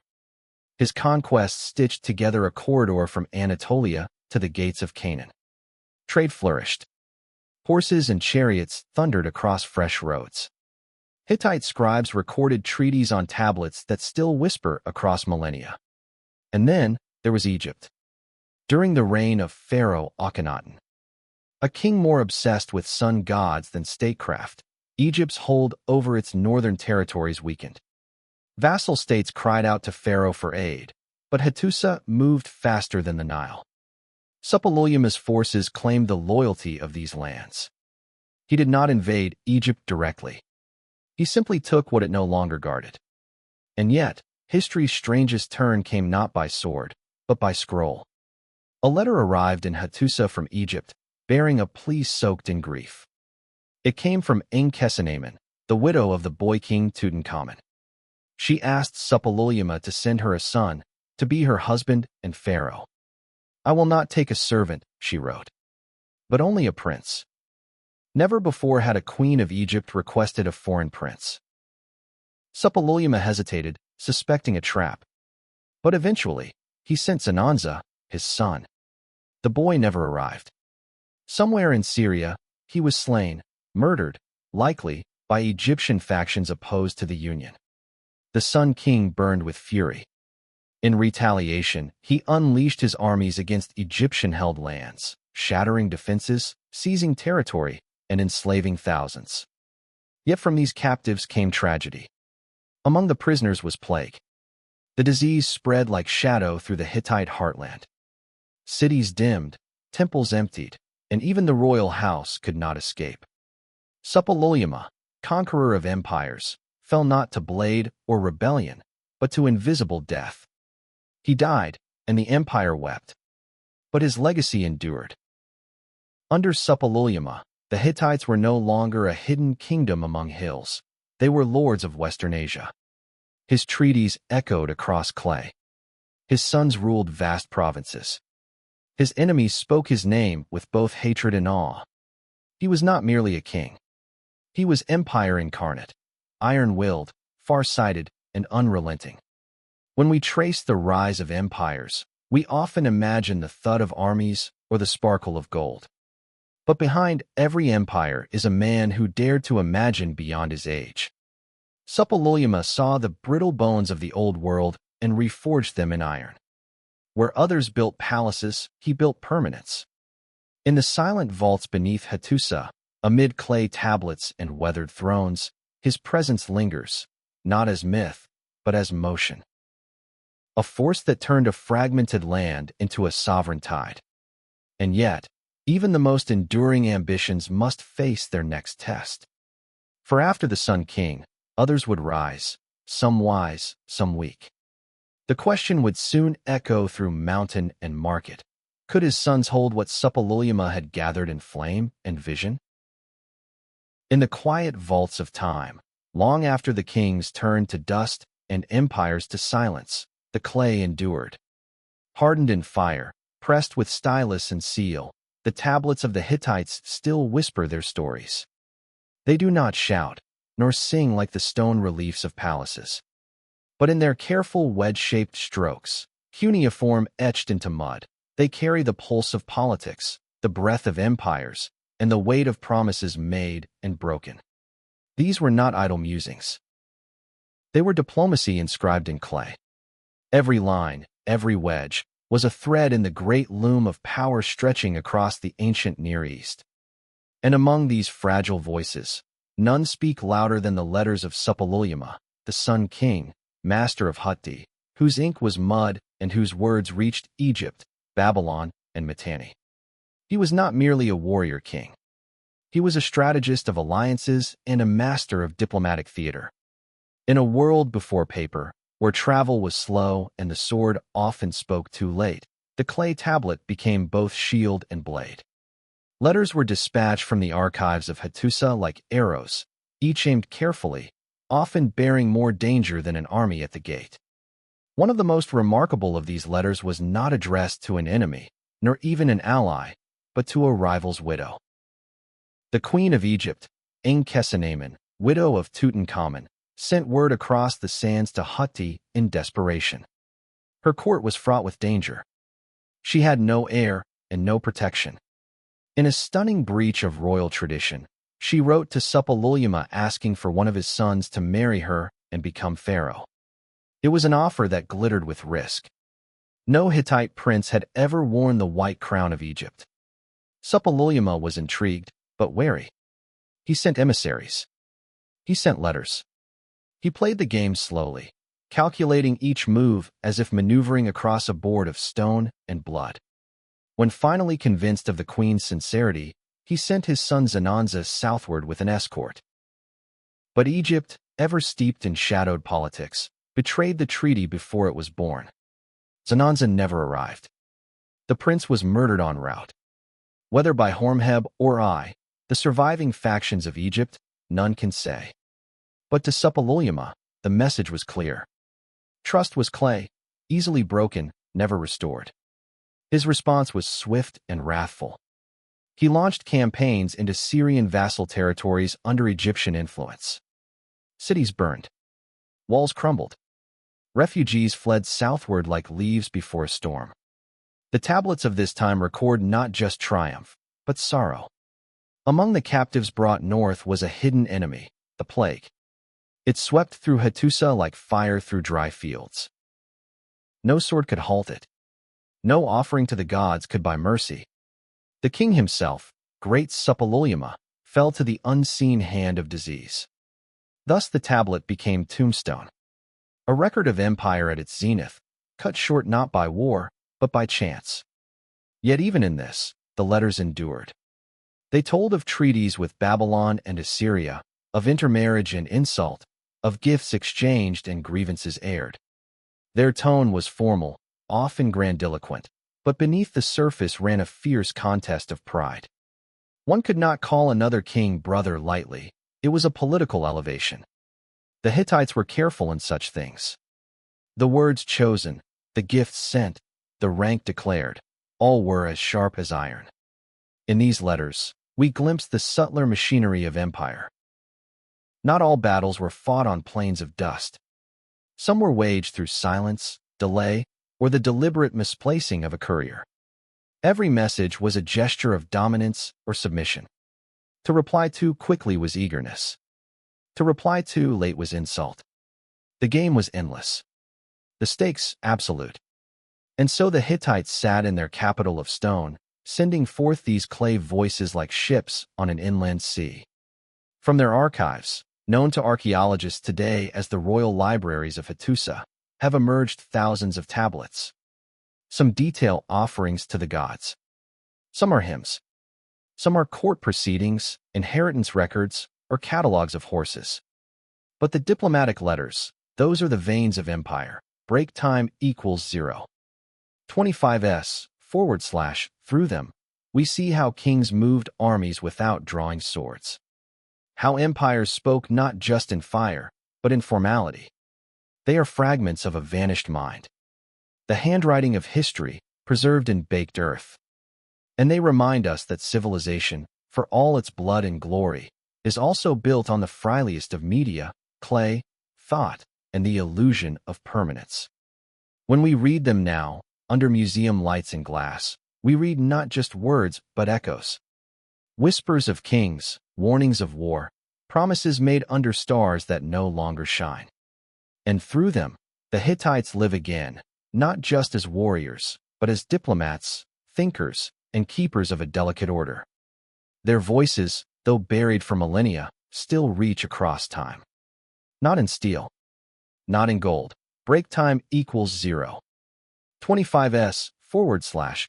His conquests stitched together a corridor from Anatolia to the gates of Canaan. Trade flourished. Horses and chariots thundered across fresh roads. Hittite scribes recorded treaties on tablets that still whisper across millennia. And then there was Egypt. During the reign of Pharaoh Akhenaten, a king more obsessed with sun gods than statecraft, Egypt's hold over its northern territories weakened. Vassal states cried out to Pharaoh for aid, but Hattusa moved faster than the Nile. Suppiluliuma's forces claimed the loyalty of these lands. He did not invade Egypt directly. He simply took what it no longer guarded. And yet, history's strangest turn came not by sword, but by scroll. A letter arrived in Hattusa from Egypt, bearing a plea soaked in grief. It came from Enkesenamen, the widow of the boy king Tutankhamun. She asked Suppiluliuma to send her a son, to be her husband and pharaoh. "I will not take a servant," she wrote, "but only a prince." Never before had a queen of Egypt requested a foreign prince. Suppiluliuma hesitated, suspecting a trap. But eventually, he sent Sananza, his son. The boy never arrived. Somewhere in Syria, he was slain, murdered, likely, by Egyptian factions opposed to the Union. The Sun King burned with fury. In retaliation, he unleashed his armies against Egyptian-held lands, shattering defenses, seizing territory, and enslaving thousands. Yet from these captives came tragedy. Among the prisoners was plague. The disease spread like shadow through the Hittite heartland. Cities dimmed, temples emptied, and even the royal house could not escape. Suppiluliuma, conqueror of empires, fell not to blade or rebellion, but to invisible death. He died, and the empire wept. But his legacy endured. Under Suppiluliuma, the Hittites were no longer a hidden kingdom among hills. They were lords of Western Asia. His treaties echoed across clay. His sons ruled vast provinces. His enemies spoke his name with both hatred and awe. He was not merely a king. He was empire incarnate, iron-willed, far-sighted, and unrelenting. When we trace the rise of empires, we often imagine the thud of armies or the sparkle of gold. But behind every empire is a man who dared to imagine beyond his age. Suppiluliuma saw the brittle bones of the old world and reforged them in iron. Where others built palaces, he built permanence. In the silent vaults beneath Hattusa, amid clay tablets and weathered thrones, his presence lingers, not as myth, but as motion. A force that turned a fragmented land into a sovereign tide. And yet, even the most enduring ambitions must face their next test. For after the Sun King, others would rise, some wise, some weak. The question would soon echo through mountain and market. Could his sons hold what Suppiluliuma had gathered in flame and vision? In the quiet vaults of time, long after the kings turned to dust and empires to silence, the clay endured. Hardened in fire, pressed with stylus and seal, the tablets of the Hittites still whisper their stories. They do not shout, nor sing like the stone reliefs of palaces. But in their careful wedge-shaped strokes, cuneiform etched into mud, they carry the pulse of politics, the breath of empires, and the weight of promises made and broken. These were not idle musings. They were diplomacy inscribed in clay. Every line, every wedge, was a thread in the great loom of power stretching across the ancient Near East. And among these fragile voices, none speak louder than the letters of Suppiluliuma, the Sun King, master of Hutti, whose ink was mud and whose words reached Egypt, Babylon, and Mitanni. He was not merely a warrior king. He was a strategist of alliances and a master of diplomatic theater. In a world before paper, where travel was slow and the sword often spoke too late, the clay tablet became both shield and blade. Letters were dispatched from the archives of Hattusa like arrows, each aimed carefully, often bearing more danger than an army at the gate. One of the most remarkable of these letters was not addressed to an enemy, nor even an ally, but to a rival's widow. The Queen of Egypt, Enkhesenamen, widow of Tutankhamun, sent word across the sands to Hutti in desperation. Her court was fraught with danger. She had no heir and no protection. In a stunning breach of royal tradition, she wrote to Suppiluliuma asking for one of his sons to marry her and become pharaoh. It was an offer that glittered with risk. No Hittite prince had ever worn the white crown of Egypt. Suppiluliuma was intrigued, but wary. He sent emissaries. He sent letters. He played the game slowly, calculating each move as if maneuvering across a board of stone and blood. When finally convinced of the queen's sincerity, he sent his son Zananza southward with an escort. But Egypt, ever steeped in shadowed politics, betrayed the treaty before it was born. Zananza never arrived. The prince was murdered en route. Whether by Horemheb or I, the surviving factions of Egypt, none can say. But to Suppiluliuma, the message was clear. Trust was clay, easily broken, never restored. His response was swift and wrathful. He launched campaigns into Syrian vassal territories under Egyptian influence. Cities burned. Walls crumbled. Refugees fled southward like leaves before a storm. The tablets of this time record not just triumph, but sorrow. Among the captives brought north was a hidden enemy, the plague. It swept through Hattusa like fire through dry fields. No sword could halt it. No offering to the gods could buy mercy. The king himself, great Suppiluliuma, fell to the unseen hand of disease. Thus the tablet became tombstone, a record of empire at its zenith, cut short not by war, but by chance. Yet even in this, the letters endured. They told of treaties with Babylon and Assyria, of intermarriage and insult, of gifts exchanged and grievances aired. Their tone was formal, often grandiloquent, but beneath the surface ran a fierce contest of pride. One could not call another king brother lightly. It was a political elevation. The Hittites were careful in such things. The words chosen, the gifts sent, the rank declared, all were as sharp as iron. In these letters, we glimpse the subtler machinery of empire. Not all battles were fought on plains of dust. Some were waged through silence, delay, or the deliberate misplacing of a courier. Every message was a gesture of dominance or submission. To reply too quickly was eagerness. To reply too late was insult. The game was endless. The stakes absolute. And so the Hittites sat in their capital of stone, sending forth these clay voices like ships on an inland sea. From their archives, known to archaeologists today as the royal libraries of Hattusa, have emerged thousands of tablets. Some detail offerings to the gods. Some are hymns. Some are court proceedings, inheritance records, or catalogs of horses. But the diplomatic letters, those are the veins of empire. Break time equals 0. 25s, / through them, we see how kings moved armies without drawing swords. How empires spoke not just in fire, but in formality. They are fragments of a vanished mind. The handwriting of history, preserved in baked earth. And they remind us that civilization, for all its blood and glory, is also built on the frailest of media, clay, thought, and the illusion of permanence. When we read them now, under museum lights and glass, we read not just words but echoes. Whispers of kings, warnings of war, promises made under stars that no longer shine. And through them, the Hittites live again, not just as warriors, but as diplomats, thinkers, and keepers of a delicate order. Their voices, though buried for millennia, still reach across time. Not in steel. Not in gold. Break time equals 0. 25s,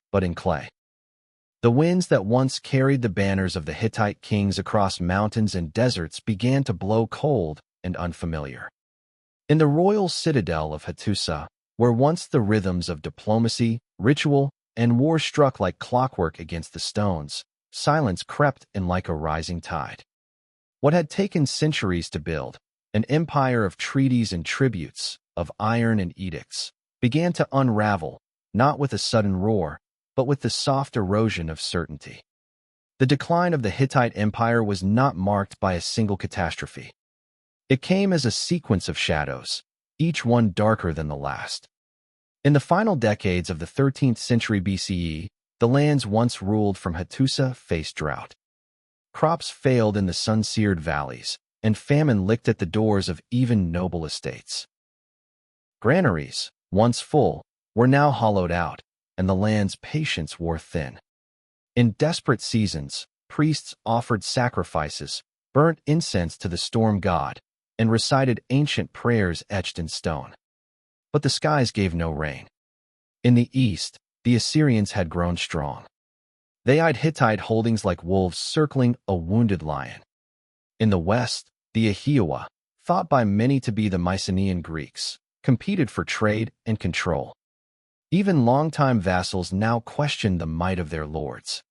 / but in clay. The winds that once carried the banners of the Hittite kings across mountains and deserts began to blow cold and unfamiliar. In the royal citadel of Hattusa, where once the rhythms of diplomacy, ritual, and war struck like clockwork against the stones, silence crept in like a rising tide. What had taken centuries to build, an empire of treaties and tributes, of iron and edicts, began to unravel, not with a sudden roar, but with the soft erosion of certainty. The decline of the Hittite Empire was not marked by a single catastrophe. It came as a sequence of shadows, each one darker than the last. In the final decades of the 13th century BCE, the lands once ruled from Hattusa faced drought. Crops failed in the sun-seared valleys, and famine licked at the doors of even noble estates. Granaries, once full, were now hollowed out, and the land's patience wore thin. In desperate seasons, priests offered sacrifices, burnt incense to the storm god, and recited ancient prayers etched in stone. But the skies gave no rain. In the east, the Assyrians had grown strong. They eyed Hittite holdings like wolves circling a wounded lion. In the west, the Ahiwa, thought by many to be the Mycenaean Greeks, competed for trade and control. Even longtime vassals now questioned the might of their lords.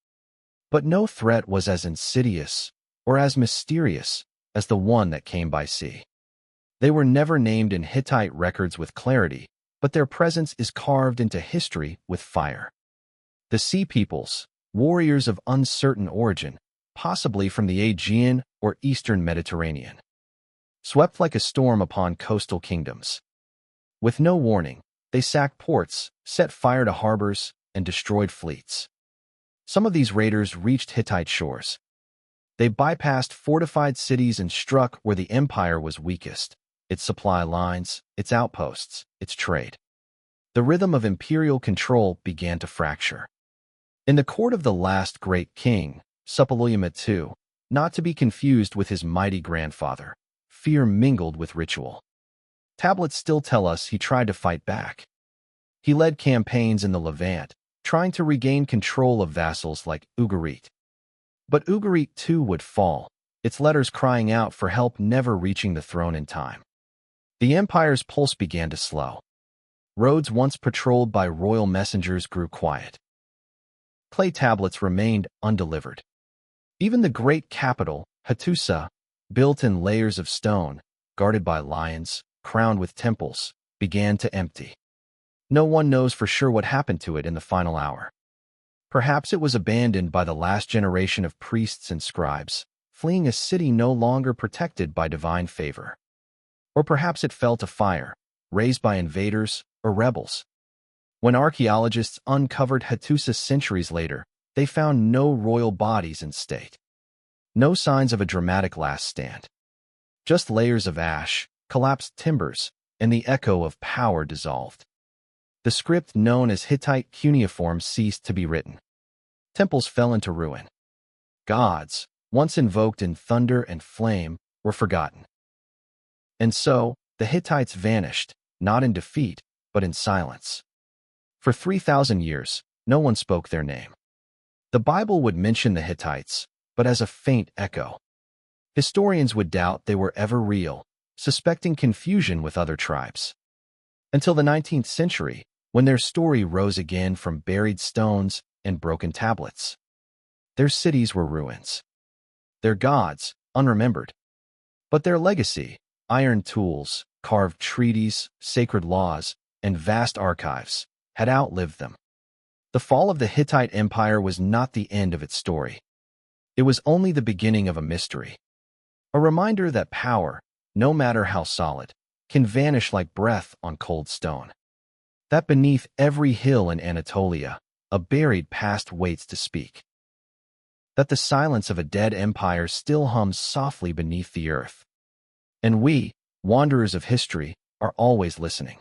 But no threat was as insidious or as mysterious as the one that came by sea. They were never named in Hittite records with clarity, but their presence is carved into history with fire. The Sea Peoples, warriors of uncertain origin, possibly from the Aegean or Eastern Mediterranean, swept like a storm upon coastal kingdoms. With no warning, they sacked ports, set fire to harbors, and destroyed fleets. Some of these raiders reached Hittite shores. They bypassed fortified cities and struck where the empire was weakest, its supply lines, its outposts, its trade. The rhythm of imperial control began to fracture. In the court of the last great king, Suppiluliuma II, not to be confused with his mighty grandfather, fear mingled with ritual. Tablets still tell us he tried to fight back. He led campaigns in the Levant, trying to regain control of vassals like Ugarit. But Ugarit too would fall, its letters crying out for help never reaching the throne in time. The empire's pulse began to slow. Roads once patrolled by royal messengers grew quiet. Clay tablets remained undelivered. Even the great capital, Hattusa, built in layers of stone, guarded by lions, crowned with temples, began to empty. No one knows for sure what happened to it in the final hour. Perhaps it was abandoned by the last generation of priests and scribes, fleeing a city no longer protected by divine favor. Or perhaps it fell to fire, raised by invaders or rebels. When archaeologists uncovered Hattusa centuries later, they found no royal bodies in state. No signs of a dramatic last stand. Just layers of ash, collapsed timbers, and the echo of power dissolved. The script known as Hittite cuneiform ceased to be written. Temples fell into ruin. Gods, once invoked in thunder and flame, were forgotten. And so, the Hittites vanished, not in defeat, but in silence. For 3,000 years, no one spoke their name. The Bible would mention the Hittites, but as a faint echo. Historians would doubt they were ever real, suspecting confusion with other tribes. Until the 19th century, when their story rose again from buried stones and broken tablets. Their cities were ruins. Their gods, unremembered. But their legacy, iron tools, carved treaties, sacred laws, and vast archives, had outlived them. The fall of the Hittite Empire was not the end of its story. It was only the beginning of a mystery. A reminder that power, no matter how solid, can vanish like breath on cold stone. That beneath every hill in Anatolia, a buried past waits to speak. That the silence of a dead empire still hums softly beneath the earth. And we, wanderers of history, are always listening.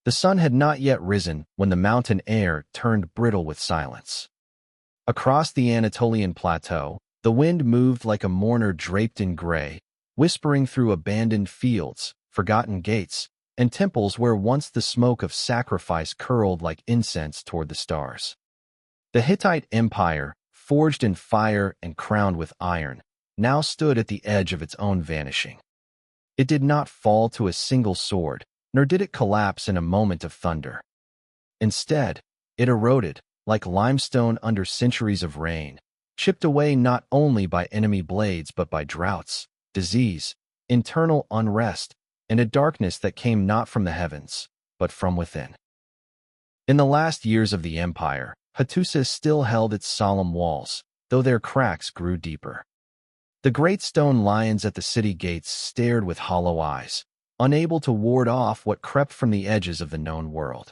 The sun had not yet risen when the mountain air turned brittle with silence. Across the Anatolian plateau, the wind moved like a mourner draped in gray, whispering through abandoned fields, forgotten gates, and temples where once the smoke of sacrifice curled like incense toward the stars. The Hittite Empire, forged in fire and crowned with iron, now stood at the edge of its own vanishing. It did not fall to a single sword, nor did it collapse in a moment of thunder. Instead, it eroded, like limestone under centuries of rain, chipped away not only by enemy blades but by droughts, disease, internal unrest, and a darkness that came not from the heavens, but from within. In the last years of the empire, Hattusa still held its solemn walls, though their cracks grew deeper. The great stone lions at the city gates stared with hollow eyes, unable to ward off what crept from the edges of the known world.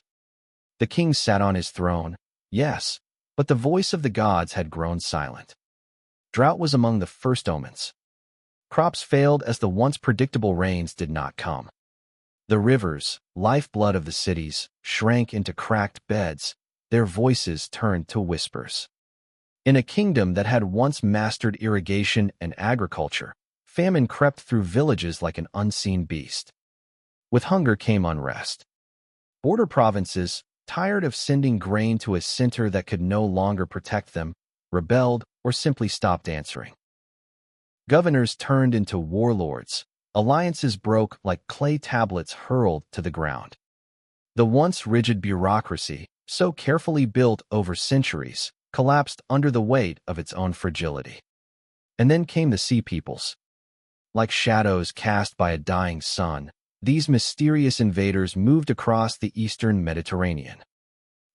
The king sat on his throne, yes, but the voice of the gods had grown silent. Drought was among the first omens. Crops failed as the once predictable rains did not come. The rivers, lifeblood of the cities, shrank into cracked beds, their voices turned to whispers. In a kingdom that had once mastered irrigation and agriculture, famine crept through villages like an unseen beast. With hunger came unrest. Border provinces, tired of sending grain to a center that could no longer protect them, rebelled or simply stopped answering. Governors turned into warlords, alliances broke like clay tablets hurled to the ground. The once rigid bureaucracy, so carefully built over centuries, collapsed under the weight of its own fragility. And then came the sea peoples. Like shadows cast by a dying sun, these mysterious invaders moved across the eastern Mediterranean.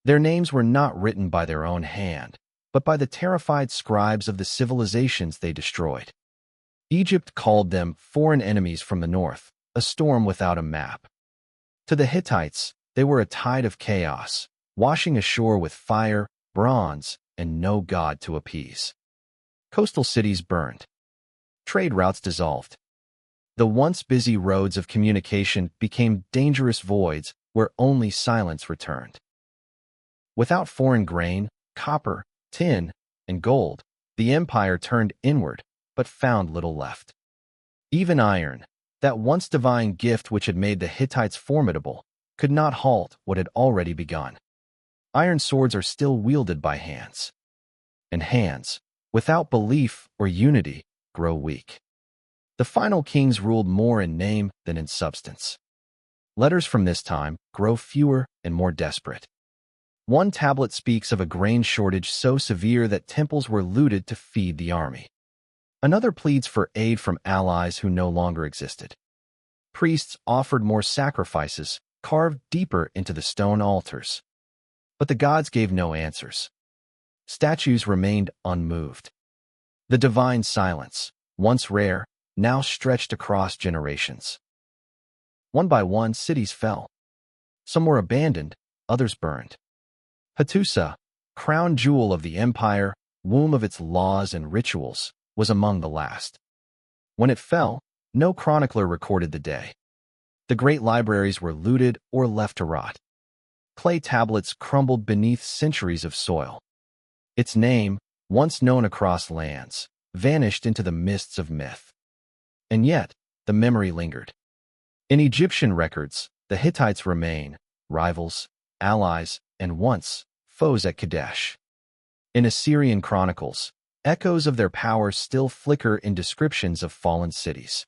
Their names were not written by their own hand, but by the terrified scribes of the civilizations they destroyed. Egypt called them foreign enemies from the north, a storm without a map. To the Hittites, they were a tide of chaos, washing ashore with fire, bronze, and no god to appease. Coastal cities burned. Trade routes dissolved. The once busy roads of communication became dangerous voids where only silence returned. Without foreign grain, copper, tin, and gold, the empire turned inward, but found little left. Even iron, that once divine gift which had made the Hittites formidable, could not halt what had already begun. Iron swords are still wielded by hands. And hands, without belief or unity, grow weak. The final kings ruled more in name than in substance. Letters from this time grow fewer and more desperate. One tablet speaks of a grain shortage so severe that temples were looted to feed the army. Another pleads for aid from allies who no longer existed. Priests offered more sacrifices, carved deeper into the stone altars. But the gods gave no answers. Statues remained unmoved. The divine silence, once rare, now stretched across generations. One by one, cities fell. Some were abandoned, others burned. Hattusa, crown jewel of the empire, womb of its laws and rituals, was among the last. When it fell, no chronicler recorded the day. The great libraries were looted or left to rot. Clay tablets crumbled beneath centuries of soil. Its name, once known across lands, vanished into the mists of myth. And yet, the memory lingered. In Egyptian records, the Hittites remain rivals, allies, and once foes at Kadesh. In Assyrian chronicles, echoes of their power still flicker in descriptions of fallen cities.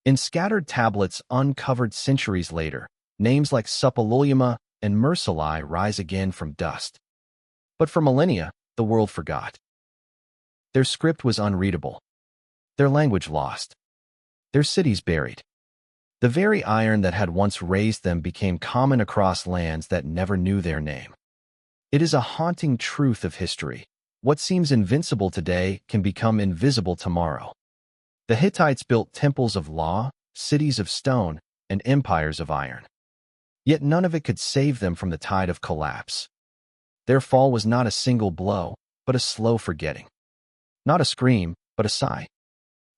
In scattered tablets uncovered centuries later, names like Suppiluliuma and Mursili rise again from dust. But for millennia, the world forgot. Their script was unreadable. Their language lost. Their cities buried. The very iron that had once raised them became common across lands that never knew their name. It is a haunting truth of history. What seems invincible today can become invisible tomorrow. The Hittites built temples of law, cities of stone, and empires of iron. Yet none of it could save them from the tide of collapse. Their fall was not a single blow, but a slow forgetting. Not a scream, but a sigh.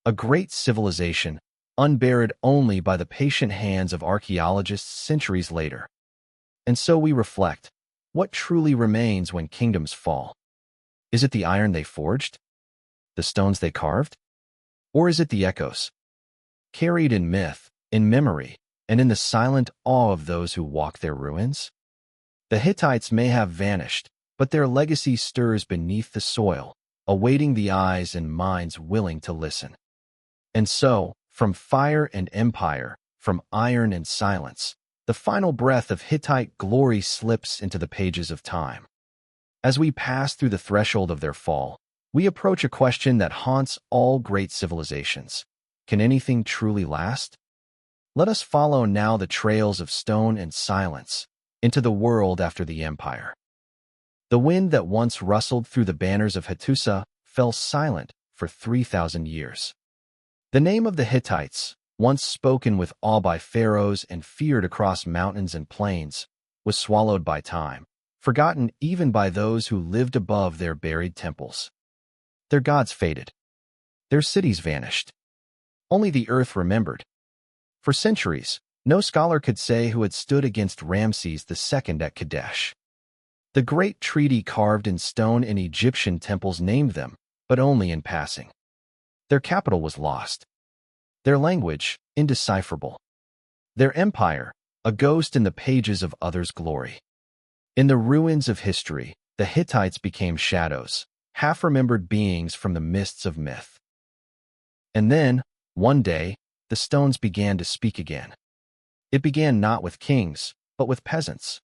A great civilization, unburied only by the patient hands of archaeologists centuries later. And so we reflect, what truly remains when kingdoms fall? Is it the iron they forged? The stones they carved? Or is it the echoes? Carried in myth, in memory, and in the silent awe of those who walk their ruins? The Hittites may have vanished, but their legacy stirs beneath the soil, awaiting the eyes and minds willing to listen. And so, from fire and empire, from iron and silence, the final breath of Hittite glory slips into the pages of time. As we pass through the threshold of their fall, we approach a question that haunts all great civilizations. Can anything truly last? Let us follow now the trails of stone and silence into the world after the empire. The wind that once rustled through the banners of Hattusa fell silent for 3,000 years. The name of the Hittites, once spoken with awe by pharaohs and feared across mountains and plains, was swallowed by time, forgotten even by those who lived above their buried temples. Their gods faded. Their cities vanished. Only the earth remembered. For centuries, no scholar could say who had stood against Ramses II at Kadesh. The great treaty carved in stone in Egyptian temples named them, but only in passing. Their capital was lost. Their language, indecipherable. Their empire, a ghost in the pages of others' glory. In the ruins of history, the Hittites became shadows, half-remembered beings from the mists of myth. And then, one day, the stones began to speak again. It began not with kings, but with peasants.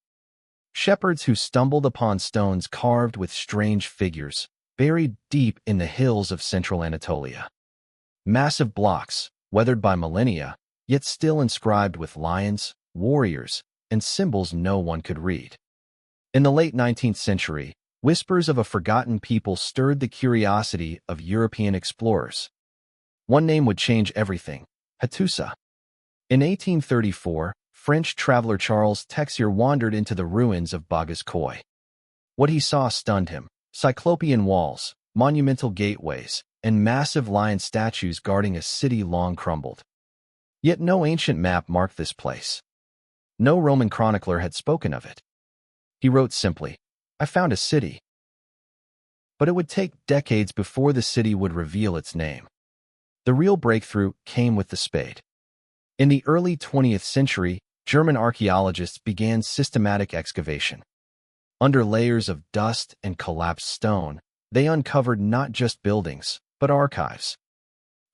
Shepherds who stumbled upon stones carved with strange figures, buried deep in the hills of central Anatolia. Massive blocks, weathered by millennia, yet still inscribed with lions, warriors, and symbols no one could read. In the late 19th century, whispers of a forgotten people stirred the curiosity of European explorers. One name would change everything: Hattusa. In 1834, French traveler Charles Texier wandered into the ruins of Bagaskoy. What he saw stunned him: cyclopean walls, monumental gateways, and massive lion statues guarding a city long crumbled. Yet no ancient map marked this place. No Roman chronicler had spoken of it. He wrote simply, "I found a city." But it would take decades before the city would reveal its name. The real breakthrough came with the spade. In the early 20th century, German archaeologists began systematic excavation. Under layers of dust and collapsed stone, they uncovered not just buildings, but archives.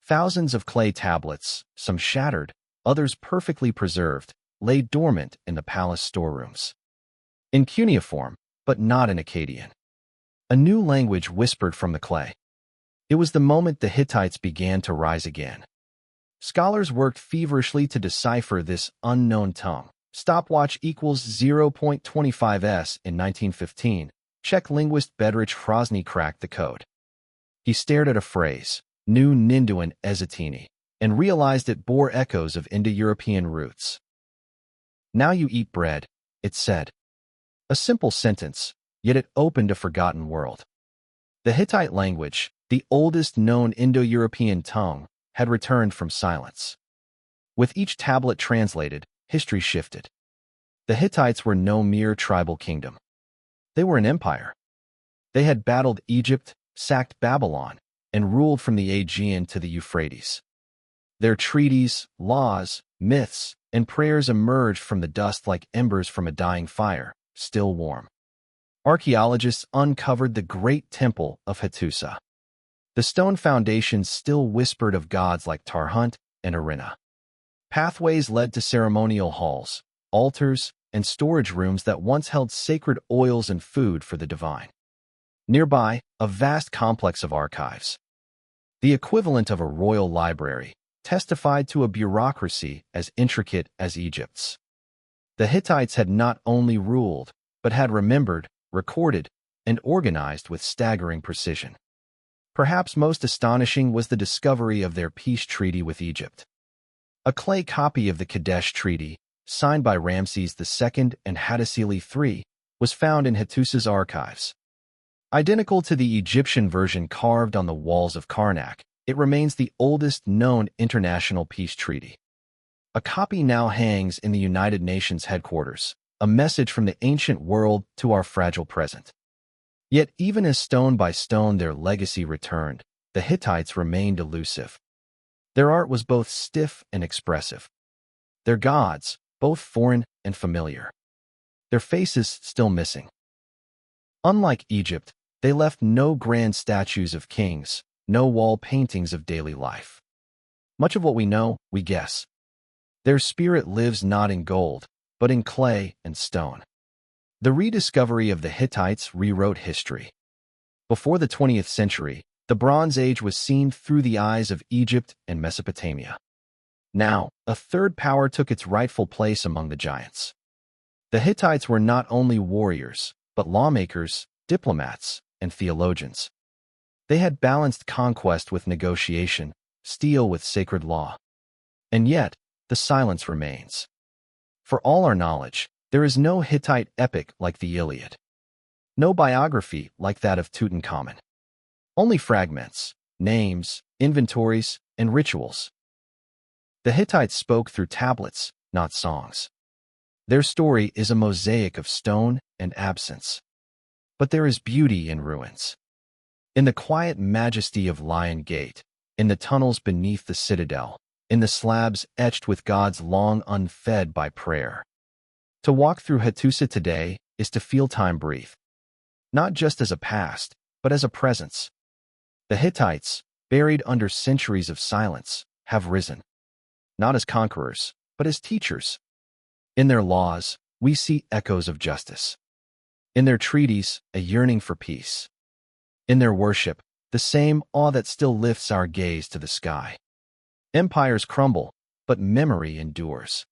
Thousands of clay tablets, some shattered, others perfectly preserved, lay dormant in the palace storerooms. In cuneiform, but not in Akkadian. A new language whispered from the clay. It was the moment the Hittites began to rise again. Scholars worked feverishly to decipher this unknown tongue. Stopwatch equals 0.25s in 1915. Czech linguist Bedřich Hrozný cracked the code. He stared at a phrase, Nu Ninduan Ezatini, and realized it bore echoes of Indo-European roots. Now you eat bread, it said. A simple sentence, yet it opened a forgotten world. The Hittite language, the oldest known Indo-European tongue, had returned from silence. With each tablet translated, history shifted. The Hittites were no mere tribal kingdom. They were an empire. They had battled Egypt, sacked Babylon, and ruled from the Aegean to the Euphrates. Their treaties, laws, myths, and prayers emerged from the dust like embers from a dying fire, still warm. Archaeologists uncovered the great temple of Hattusa. The stone foundations still whispered of gods like Tarhunt and Arina. Pathways led to ceremonial halls, altars, and storage rooms that once held sacred oils and food for the divine. Nearby, a vast complex of archives. The equivalent of a royal library, testified to a bureaucracy as intricate as Egypt's. The Hittites had not only ruled, but had remembered, recorded, and organized with staggering precision. Perhaps most astonishing was the discovery of their peace treaty with Egypt. A clay copy of the Kadesh Treaty, signed by Ramses II and Hattusili III, was found in Hattusa's archives. Identical to the Egyptian version carved on the walls of Karnak, it remains the oldest known international peace treaty. A copy now hangs in the United Nations headquarters, a message from the ancient world to our fragile present. Yet even as stone by stone their legacy returned, the Hittites remained elusive. Their art was both stiff and expressive. Their gods, both foreign and familiar. Their faces still missing. Unlike Egypt, they left no grand statues of kings, no wall paintings of daily life. Much of what we know, we guess. Their spirit lives not in gold, but in clay and stone. The rediscovery of the Hittites rewrote history. Before the 20th century, the Bronze Age was seen through the eyes of Egypt and Mesopotamia. Now, a third power took its rightful place among the giants. The Hittites were not only warriors, but lawmakers, diplomats, and theologians. They had balanced conquest with negotiation, steel with sacred law. And yet, the silence remains. For all our knowledge, there is no Hittite epic like the Iliad. No biography like that of Tutankhamun. Only fragments, names, inventories, and rituals. The Hittites spoke through tablets, not songs. Their story is a mosaic of stone and absence. But there is beauty in ruins. In the quiet majesty of Lion Gate, in the tunnels beneath the citadel, in the slabs etched with gods long unfed by prayer. To walk through Hattusa today is to feel time breathe. Not just as a past, but as a presence. The Hittites, buried under centuries of silence, have risen. Not as conquerors, but as teachers. In their laws, we see echoes of justice. In their treaties, a yearning for peace. In their worship, the same awe that still lifts our gaze to the sky. Empires crumble, but memory endures.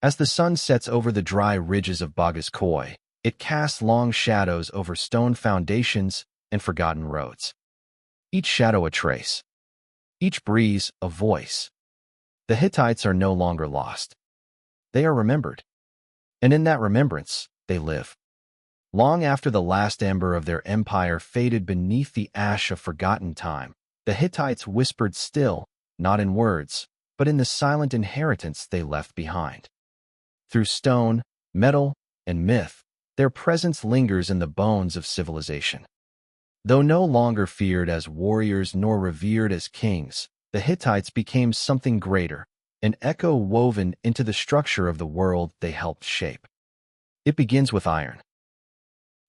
As the sun sets over the dry ridges of Bagaskoi, it casts long shadows over stone foundations and forgotten roads. Each shadow a trace. Each breeze a voice. The Hittites are no longer lost. They are remembered. And in that remembrance, they live. Long after the last ember of their empire faded beneath the ash of forgotten time, the Hittites whispered still, not in words, but in the silent inheritance they left behind. Through stone, metal, and myth, their presence lingers in the bones of civilization. Though no longer feared as warriors nor revered as kings, the Hittites became something greater, an echo woven into the structure of the world they helped shape. It begins with iron.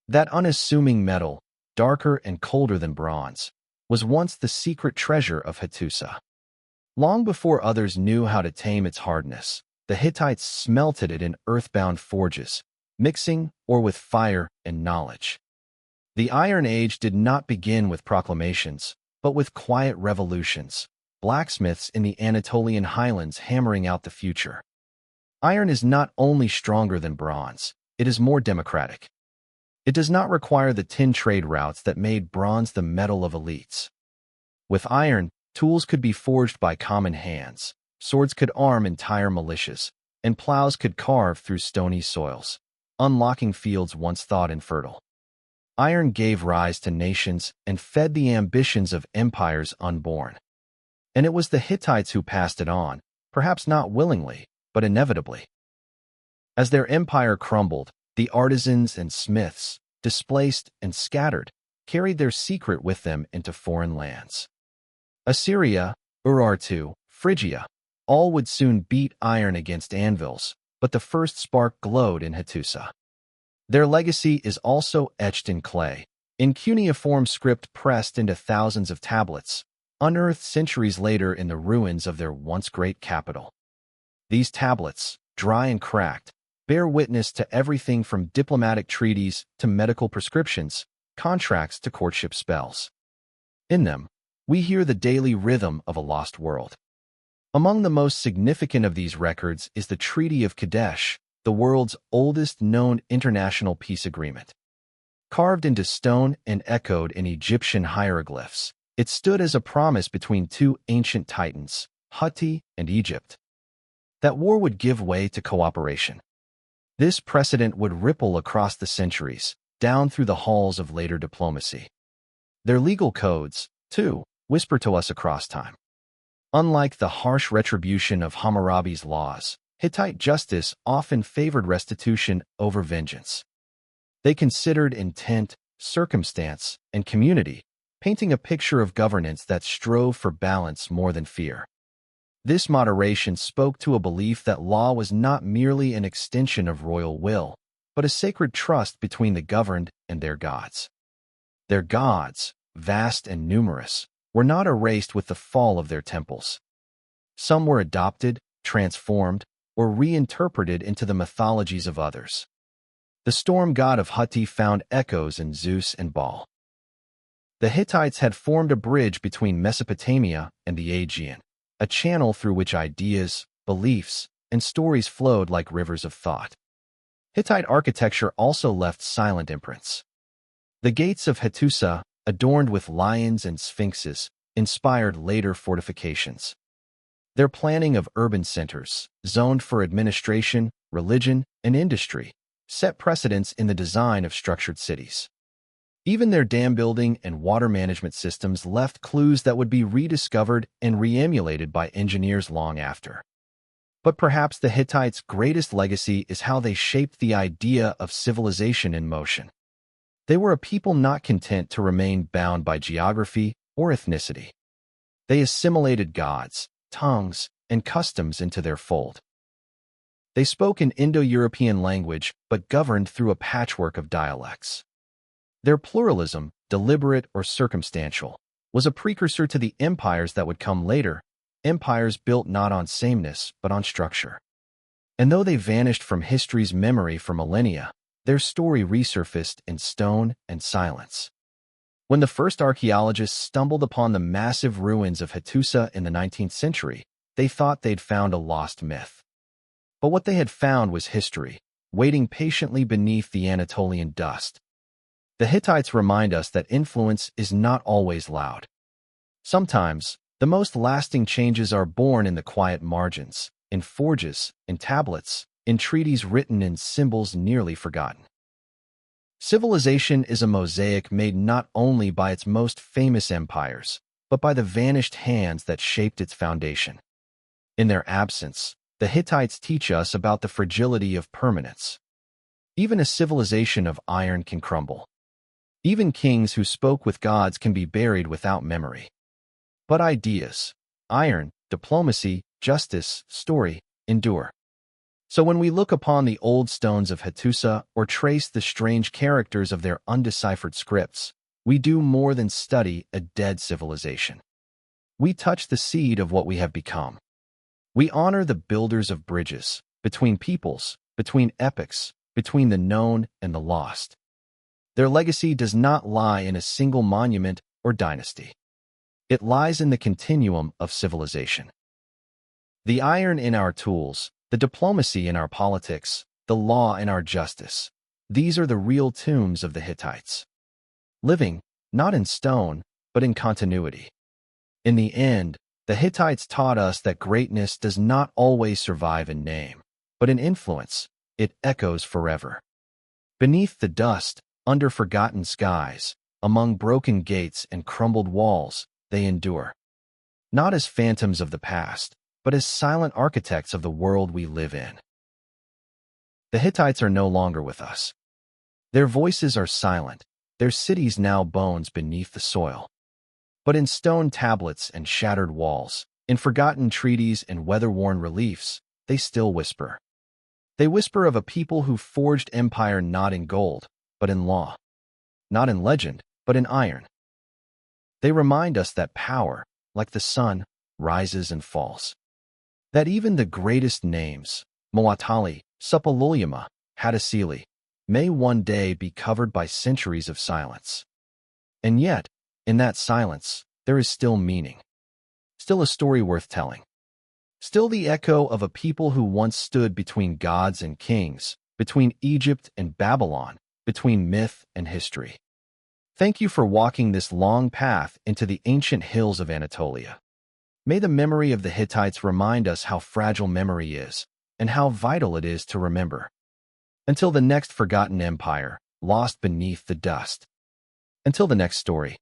That unassuming metal, darker and colder than bronze, was once the secret treasure of Hattusa. Long before others knew how to tame its hardness, the Hittites smelted it in earthbound forges, mixing or with fire and knowledge. The Iron Age did not begin with proclamations, but with quiet revolutions, blacksmiths in the Anatolian highlands hammering out the future. Iron is not only stronger than bronze, it is more democratic. It does not require the tin trade routes that made bronze the metal of elites. With iron, tools could be forged by common hands, swords could arm entire militias, and plows could carve through stony soils, unlocking fields once thought infertile. Iron gave rise to nations and fed the ambitions of empires unborn. And it was the Hittites who passed it on, perhaps not willingly, but inevitably. As their empire crumbled, the artisans and smiths, displaced and scattered, carried their secret with them into foreign lands. Assyria, Urartu, Phrygia, all would soon beat iron against anvils, but the first spark glowed in Hattusa. Their legacy is also etched in clay, in cuneiform script pressed into thousands of tablets, unearthed centuries later in the ruins of their once great capital. These tablets, dry and cracked, bear witness to everything from diplomatic treaties to medical prescriptions, contracts to courtship spells. In them, we hear the daily rhythm of a lost world. Among the most significant of these records is the Treaty of Kadesh, the world's oldest known international peace agreement. Carved into stone and echoed in Egyptian hieroglyphs, it stood as a promise between two ancient titans, Hutti and Egypt, that war would give way to cooperation. This precedent would ripple across the centuries, down through the halls of later diplomacy. Their legal codes, too, whisper to us across time. Unlike the harsh retribution of Hammurabi's laws, Hittite justice often favored restitution over vengeance. They considered intent, circumstance, and community, painting a picture of governance that strove for balance more than fear. This moderation spoke to a belief that law was not merely an extension of royal will, but a sacred trust between the governed and their gods. Their gods, vast and numerous, were not erased with the fall of their temples. Some were adopted, transformed, or reinterpreted into the mythologies of others. The storm god of Hutti found echoes in Zeus and Baal. The Hittites had formed a bridge between Mesopotamia and the Aegean, a channel through which ideas, beliefs, and stories flowed like rivers of thought. Hittite architecture also left silent imprints. The gates of Hattusa, adorned with lions and sphinxes, inspired later fortifications. Their planning of urban centers, zoned for administration, religion, and industry, set precedents in the design of structured cities. Even their dam building and water management systems left clues that would be rediscovered and re-emulated by engineers long after. But perhaps the Hittites' greatest legacy is how they shaped the idea of civilization in motion. They were a people not content to remain bound by geography or ethnicity. They assimilated gods, tongues, and customs into their fold. They spoke an Indo-European language but governed through a patchwork of dialects. Their pluralism, deliberate or circumstantial, was a precursor to the empires that would come later, empires built not on sameness but on structure. And though they vanished from history's memory for millennia, their story resurfaced in stone and silence. When the first archaeologists stumbled upon the massive ruins of Hattusa in the 19th century, they thought they'd found a lost myth. But what they had found was history, waiting patiently beneath the Anatolian dust. The Hittites remind us that influence is not always loud. Sometimes, the most lasting changes are born in the quiet margins, in forges, in tablets, in treaties written in symbols nearly forgotten. Civilization is a mosaic made not only by its most famous empires, but by the vanished hands that shaped its foundation. In their absence, the Hittites teach us about the fragility of permanence. Even a civilization of iron can crumble. Even kings who spoke with gods can be buried without memory. But ideas, iron, diplomacy, justice, story, endure. So when we look upon the old stones of Hattusa or trace the strange characters of their undeciphered scripts, we do more than study a dead civilization. We touch the seed of what we have become. We honor the builders of bridges, between peoples, between epochs, between the known and the lost. Their legacy does not lie in a single monument or dynasty. It lies in the continuum of civilization. The iron in our tools, the diplomacy in our politics, the law in our justice. These are the real tombs of the Hittites. Living, not in stone, but in continuity. In the end, the Hittites taught us that greatness does not always survive in name, but in influence. It echoes forever. Beneath the dust, under forgotten skies, among broken gates and crumbled walls, they endure. Not as phantoms of the past, but as silent architects of the world we live in. The Hittites are no longer with us. Their voices are silent, their cities now bones beneath the soil. But in stone tablets and shattered walls, in forgotten treaties and weather-worn reliefs, they still whisper. They whisper of a people who forged empire not in gold, but in law. Not in legend, but in iron. They remind us that power, like the sun, rises and falls. That even the greatest names, Muwatalli, Suppiluliuma, Hattusili, may one day be covered by centuries of silence. And yet, in that silence, there is still meaning. Still a story worth telling. Still the echo of a people who once stood between gods and kings, between Egypt and Babylon, between myth and history. Thank you for walking this long path into the ancient hills of Anatolia. May the memory of the Hittites remind us how fragile memory is, and how vital it is to remember. Until the next forgotten empire, lost beneath the dust. Until the next story.